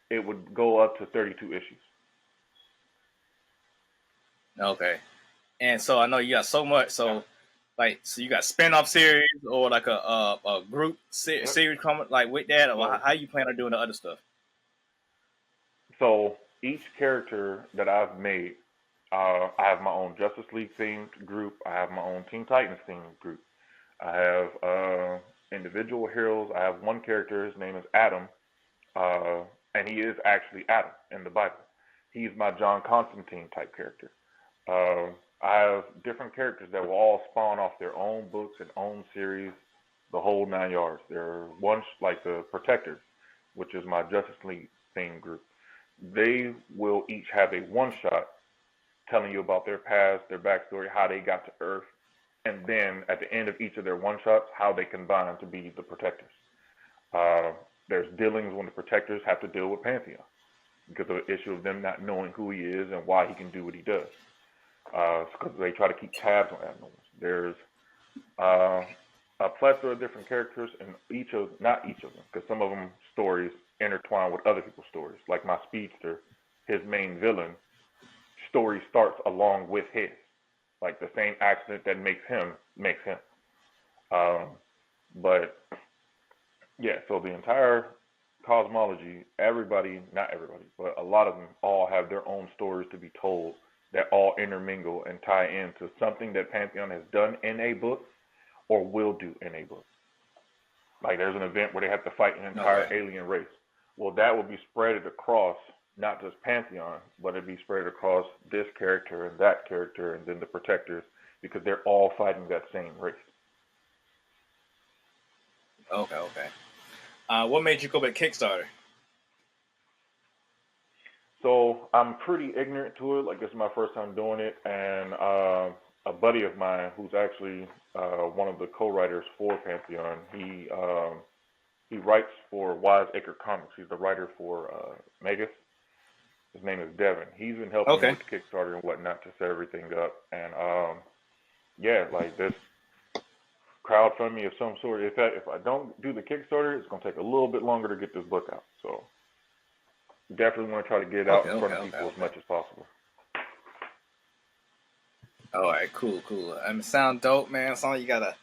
it would go up to 32 issues. Okay. And so I know you got so much. So you got spin-off series or like a group series coming like with that, or how you plan on doing the other stuff? So each character that I've made, I have my own Justice League themed group. I have my own Teen Titans themed group. I have individual heroes. I have one character. His name is Adam, and he is actually Adam in the Bible. He's my John Constantine type character. I have different characters that will all spawn off their own books and own series, the whole 9 yards. There are ones like the Protectors, which is my Justice League themed group. They will each have a one-shot telling you about their past, their backstory, how they got to Earth, and then at the end of each of their one-shots, how they combine to be the Protectors. There's dealings when the Protectors have to deal with Pantheon because of the issue of them not knowing who he is and why he can do what he does. Because they try to keep tabs on abnormals. There's a plethora of different characters, and not each of them, because some of them stories intertwine with other people's stories. Like my speedster, his main villain story starts along with his, like the same accident that makes him. But yeah, so the entire cosmology, not everybody, but a lot of them all have their own stories to be told that all intermingle and tie into something that Pantheon has done in a book or will do in a book. Like there's an event where they have to fight an entire alien race. Well, that will be spread across not just Pantheon, but it'd be spread across this character and that character and then the protectors, because they're all fighting that same race. Okay. What made you go back Kickstarter? So I'm pretty ignorant to it. Like this is my first time doing it, and a buddy of mine who's actually one of the co-writers for Pantheon, he writes for Wiseacre Comics. He's the writer for Megas. His name is Devin. He's been helping me with the Kickstarter and whatnot to set everything up. And yeah, like this crowdfunding of some sort. If I don't do the Kickstarter, it's gonna take a little bit longer to get this book out. So definitely want to try to get it out in front of people as much as possible. All right, cool. Sound dope, man. Sound like you got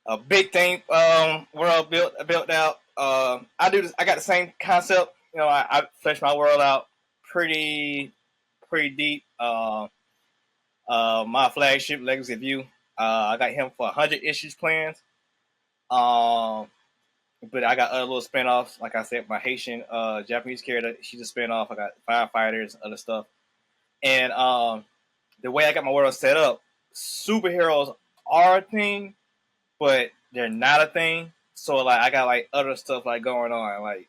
a big thing world built out. I do this. I got the same concept. You know, I flesh my world out pretty deep. My flagship Legacy of You. I got him for 100 issues planned. But I got other little spinoffs. Like I said, my Haitian Japanese character, she's a spinoff. I got firefighters, other stuff. And the way I got my world set up, superheroes are a thing, but they're not a thing. So like I got like other stuff like going on. Like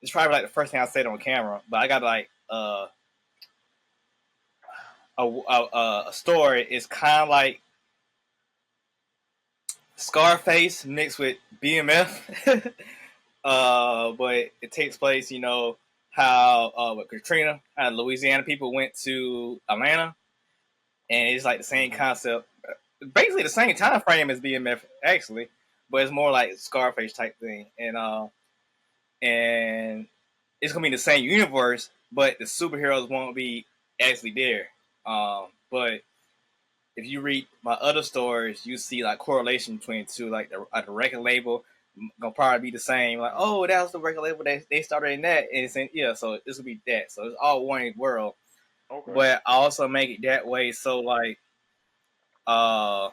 it's probably like the first thing I said on camera, but I got like a story. It's kind of like Scarface mixed with BMF, but it takes place, you know, how with Katrina, how Louisiana people went to Atlanta, and it's like the same concept, basically the same time frame as BMF actually, but it's more like Scarface type thing, and it's gonna be the same universe, but the superheroes won't be actually there, but if you read my other stories, you see like correlation between the two, like the record label gonna probably be the same. Like, oh, that was the record label they started in that, and it's in, so this will be that. So it's all one world. Okay. But I also make it that way, so like, I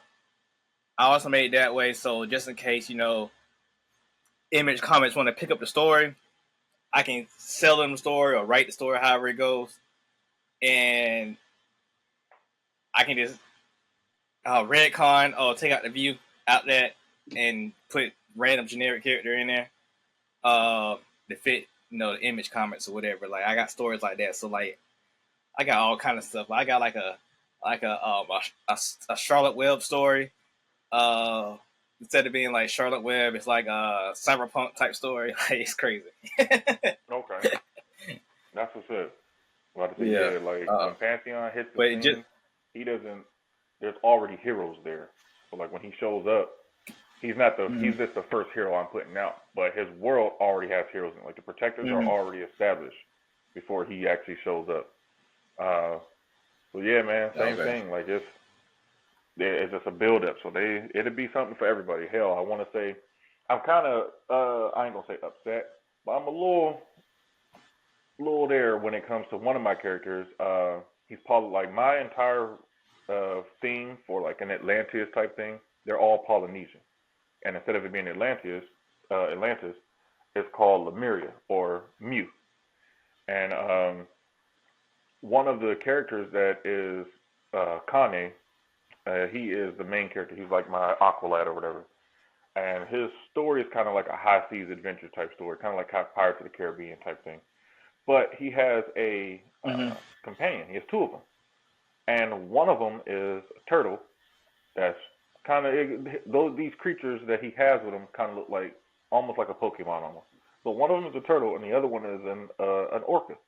also made it that way, so just in case, you know, Image Comics want to pick up the story, I can sell them the story or write the story however it goes, and I can just Redcon or take out the view outlet and put random generic character in there to fit, you know, the Image Comics or whatever. Like I got stories like that, so like I got all kind of stuff. I got like a Charlotte Webb story. Instead of being like Charlotte Webb, it's like a cyberpunk type story. Like it's crazy. Okay, that's what's up. Like when Pantheon hits the scene, he doesn't. There's already heroes there. So like when he shows up, he's not the he's just the first hero I'm putting out. But his world already has heroes in it. Like the protectors are already established before he actually shows up. So yeah, man, same thing. Like it's just a build up. So it'll be something for everybody. Hell, I wanna say I'm kinda I ain't gonna say upset, but I'm a little there when it comes to one of my characters. He's probably like my entire theme for like an Atlantis type thing. They're all Polynesian, and instead of it being Atlantis, it's called Lemuria or Mu. And one of the characters that is Kane, he is the main character. He's like my Aqualad or whatever. And his story is kind of like a high seas adventure type story, kind of like Pirates of the Caribbean type thing. But he has a companion. He has two of them. And one of them is a turtle that's kind of, these creatures that he has with him kind of look like, almost like a Pokemon almost. So one of them is a turtle and the other one is an orca.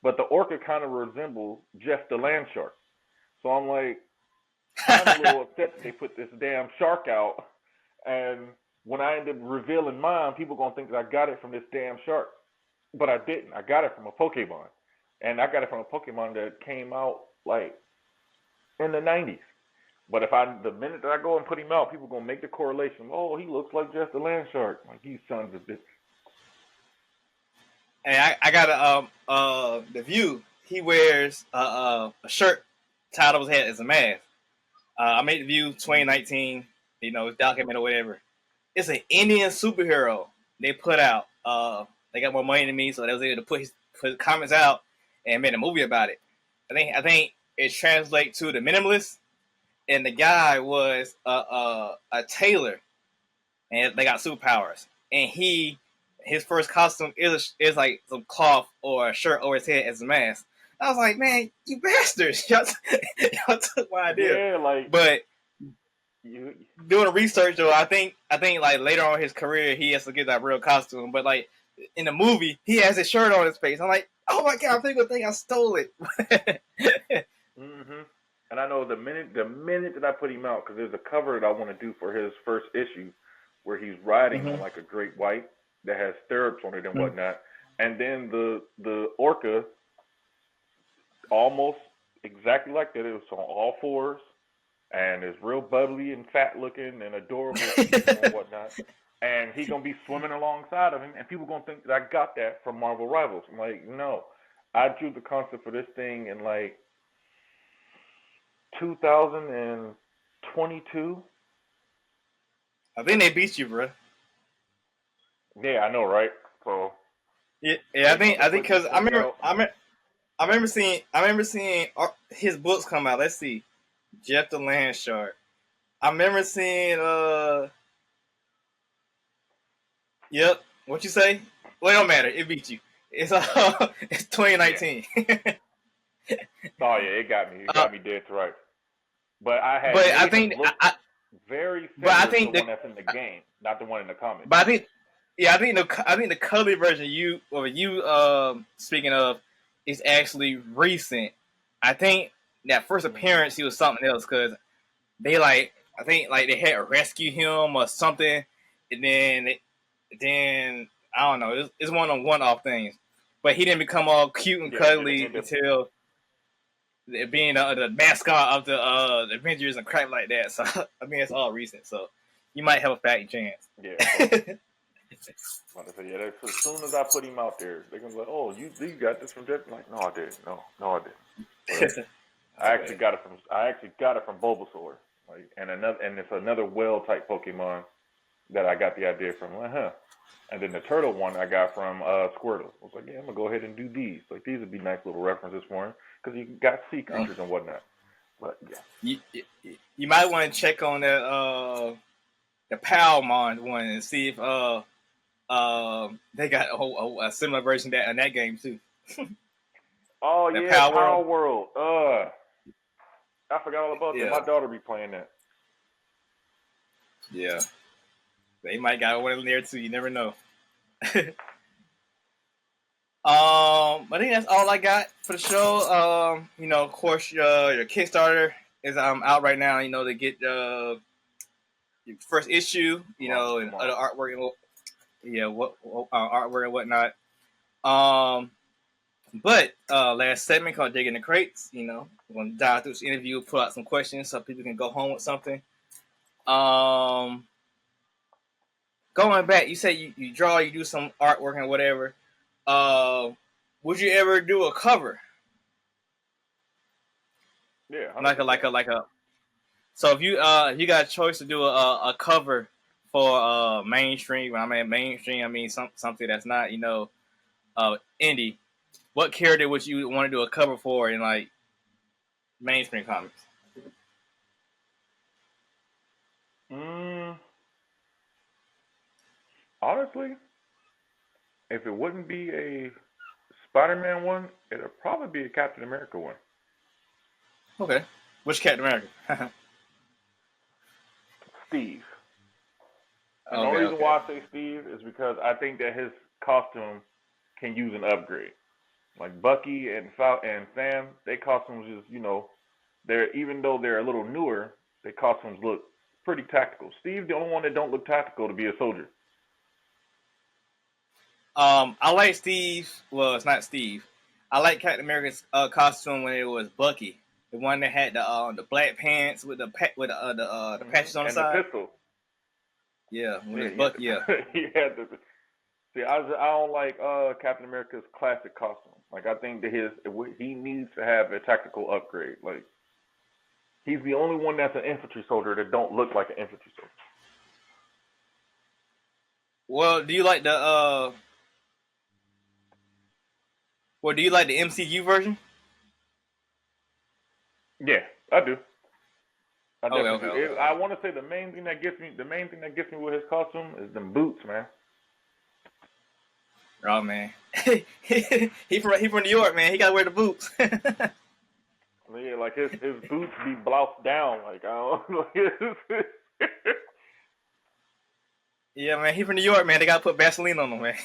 But the orca kind of resembles Jeff the land shark. So I'm like, I'm a little upset that they put this damn shark out And when I end up revealing mine, people gonna think that I got it from this damn shark, but I didn't. I got it from a Pokemon, and I got it from a Pokemon that came out like in the '90s. But the minute that I go and put him out, people gonna make the correlation. Oh, he looks like just a land shark. Like, you sons of bitch. And I got the View. He wears a shirt tied over his head as a mask. I made the View 2019. You know, it's documented or whatever. It's an Indian superhero they put out. They got more money than me, so they was able to put his comments out and made a movie about it. I think it translates to the minimalist, and the guy was a tailor, and they got superpowers. And his first costume is like some cloth or a shirt over his head as a mask. I was like, man, you bastards! Y'all took my idea. Yeah, like, but doing the research though, I think like later on in his career he has to get that real costume. But like in the movie, he has his shirt on his face. I'm like, oh my god, people think I stole it. Mm-hmm. And I know the minute that I put him out, because there's a cover that I want to do for his first issue, where he's riding on like a great white that has stirrups on it and whatnot, and then the orca, almost exactly like that. It was on all fours, and it's real bubbly and fat looking and adorable and whatnot. And he's gonna be swimming alongside of him, and people gonna think that I got that from Marvel Rivals. I'm like, no, I drew the concept for this thing in like 2022. I think they beat you, bro. Yeah, I know, right? So yeah, I think because I remember seeing his books come out. Let's see, Jeff the Land Shark. I remember seeing Yep. What you say? Well, it don't matter. It beat you. It's 2019. Oh yeah, it got me. It got me dead to right. But I had. But I think very. But I think the one that's in the game, not the one in the comics. But I think the color version you speaking of is actually recent. I think that first appearance he was something else because they I think they had to rescue him or something, and then I don't know. It's one on one-off things, but he didn't become all cute and cuddly until being the mascot of the Avengers and crap like that. So I mean, it's all recent. So you might have a fighting chance. Yeah. Yeah. As soon as I put him out there, they're gonna be like, "Oh, you got this from Jeff?" I'm like, no, I didn't. No, I didn't. I actually got it from Bulbasaur. And it's another whale type Pokemon that I got the idea from. And then the turtle one I got from Squirtle. I was like, yeah, I'm gonna go ahead and do these. Like, these would be nice little references for him because you got sea creatures and whatnot. But yeah, you might want to check on that the Palmon one and see if they got a similar version of that in that game too. Oh yeah, Power World. I forgot all about that. My daughter be playing that. Yeah. They might got one in there too. You never know. I think that's all I got for the show. Of course, your Kickstarter is out right now. To get your first issue. And other artwork and artwork and whatnot. But last segment called Digging the Crates. We're gonna dive through this interview, pull out some questions so people can go home with something. Going back, you said you draw, you do some artwork and whatever. Would you ever do a cover? Yeah. 100%. Like a. So if you got a choice to do a cover for mainstream, when I mean mainstream, I mean something that's not indie. What character would you want to do a cover for in like mainstream comics? Honestly, if it wouldn't be a Spider-Man one, it'd probably be a Captain America one. Okay. Which Captain America? Steve. And the only reason why I say Steve is because I think that his costume can use an upgrade. Like Bucky and Sam, their costumes is, even though they're a little newer, their costumes look pretty tactical. Steve's the only one that don't look tactical to be a soldier. I like Steve. Well, it's not Steve. I like Captain America's costume when it was Bucky, the one that had the black pants with the patches on the And side. the pistol. Yeah, when it was Bucky. Yeah. He had the. See, I don't like Captain America's classic costume. Like, I think that he needs to have a tactical upgrade. Like, he's the only one that's an infantry soldier that don't look like an infantry soldier. Well, do you like the MCU version? Yeah, I do. I Okay, definitely okay, do. okay. I want to say the main thing that gets me with his costume is them boots, man. Oh man, he from New York, man. He gotta wear the boots. Yeah, like his boots be bloused down, like I don't like Yeah, man. He from New York, man. They gotta put Vaseline on him, man.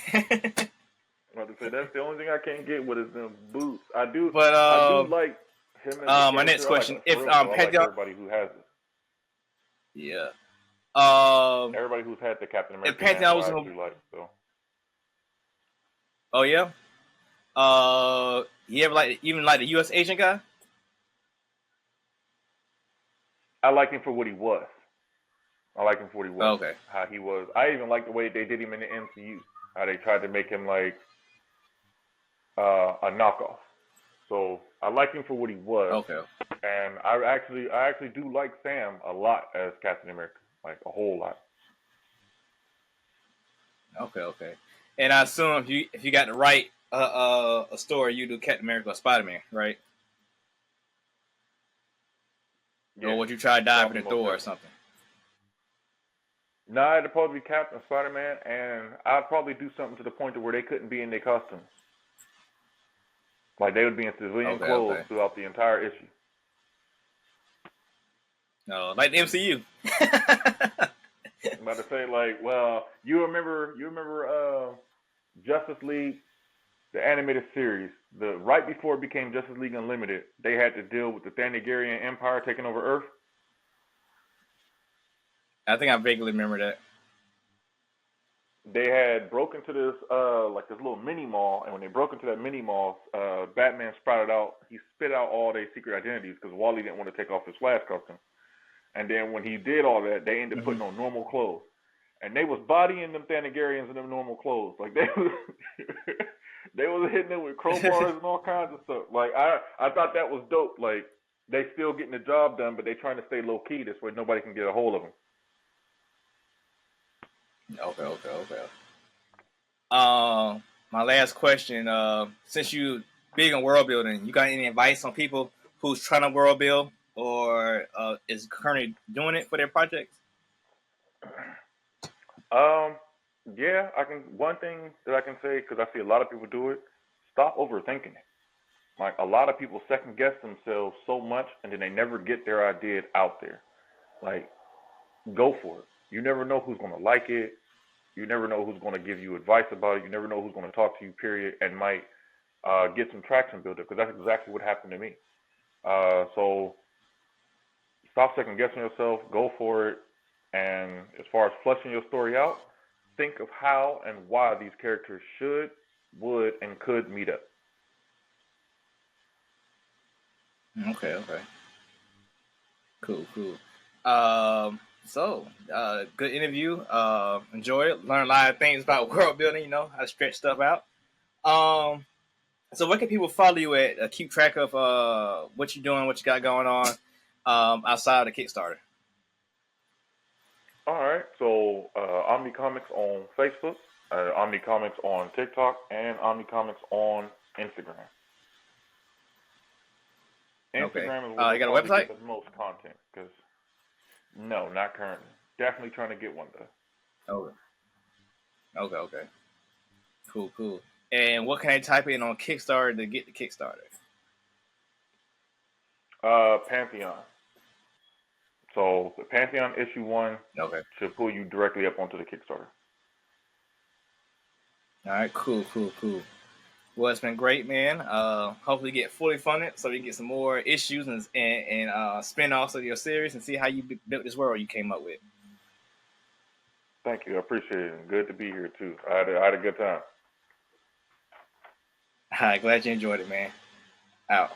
Like I said, that's the only thing I can't get with is them boots. I do But like him as a my next character. question: I like him if for real, so I like Pantheon, everybody who has it. yeah, Everybody who's had the Captain if America Pantheon mantle, was I in, actually like. So oh yeah, you ever even like the U.S. agent guy? I like him for what he was. Okay. How he was. I even like the way they did him in the MCU. How they tried to make him like a knockoff. So I like him for what he was. Okay. And I actually do like Sam a lot as Captain America, like a whole lot. Okay. And I assume if you got to write a story, you do Captain America or Spider-Man, right? Yeah. Or would you try to dive Probably into most Thor or definitely. something? Nah, it'd probably be Captain Spider-Man, and I'd probably do something to the point to where they couldn't be in their costumes. Like they would be in civilian clothes throughout the entire issue. No, like the MCU. I'm about to say, like, well, you remember Justice League, the animated series, right before it became Justice League Unlimited, they had to deal with the Thanagarian Empire taking over Earth. I think I vaguely remember that. They had broken into this this little mini mall, and when they broke into that mini mall, Batman sprouted out. He spit out all their secret identities because Wally didn't want to take off his Flash costume. And then when he did all that, they ended up putting on normal clothes, and they was bodying them Thanagarians in them normal clothes. Like they was they was hitting them with crowbars and all kinds of stuff. Like I thought that was dope. Like they still getting the job done, but they trying to stay low key this way nobody can get a hold of them. Okay. My last question, since you big on world building, you got any advice on people who's trying to world build or is currently doing it for their projects? Yeah, I can. One thing that I can say, because I see a lot of people do it, stop overthinking it. Like a lot of people second guess themselves so much, and then they never get their idea out there. Like, go for it. You never know who's going to like it. You never know who's going to give you advice about it. You never know who's going to talk to you, period, and might get some traction built up, because that's exactly what happened to me. So stop second guessing yourself. Go for it. And as far as fleshing your story out, think of how and why these characters should, would, and could meet up. Okay. Cool. So, good interview. Enjoy it. Learn a lot of things about world building, how to stretch stuff out. So where can people follow you at? Keep track of what you're doing, what you got going on outside of the Kickstarter. All right. So, Omni Comics on Facebook, Omni Comics on TikTok, and Omni Comics on Instagram. Instagram is where you got a we website? get the most content. Because no, not currently. Definitely trying to get one though. Okay. Cool. And what can I type in on Kickstarter to get the Kickstarter? Pantheon. So the Pantheon issue 1 should pull you directly up onto the Kickstarter. All right, cool. Well, it's been great, man. Hopefully get fully funded so we can get some more issues and spin-offs of your series and see how you built this world you came up with. Thank you. I appreciate it. Good to be here too. I had a good time. Glad you enjoyed it, man. Out.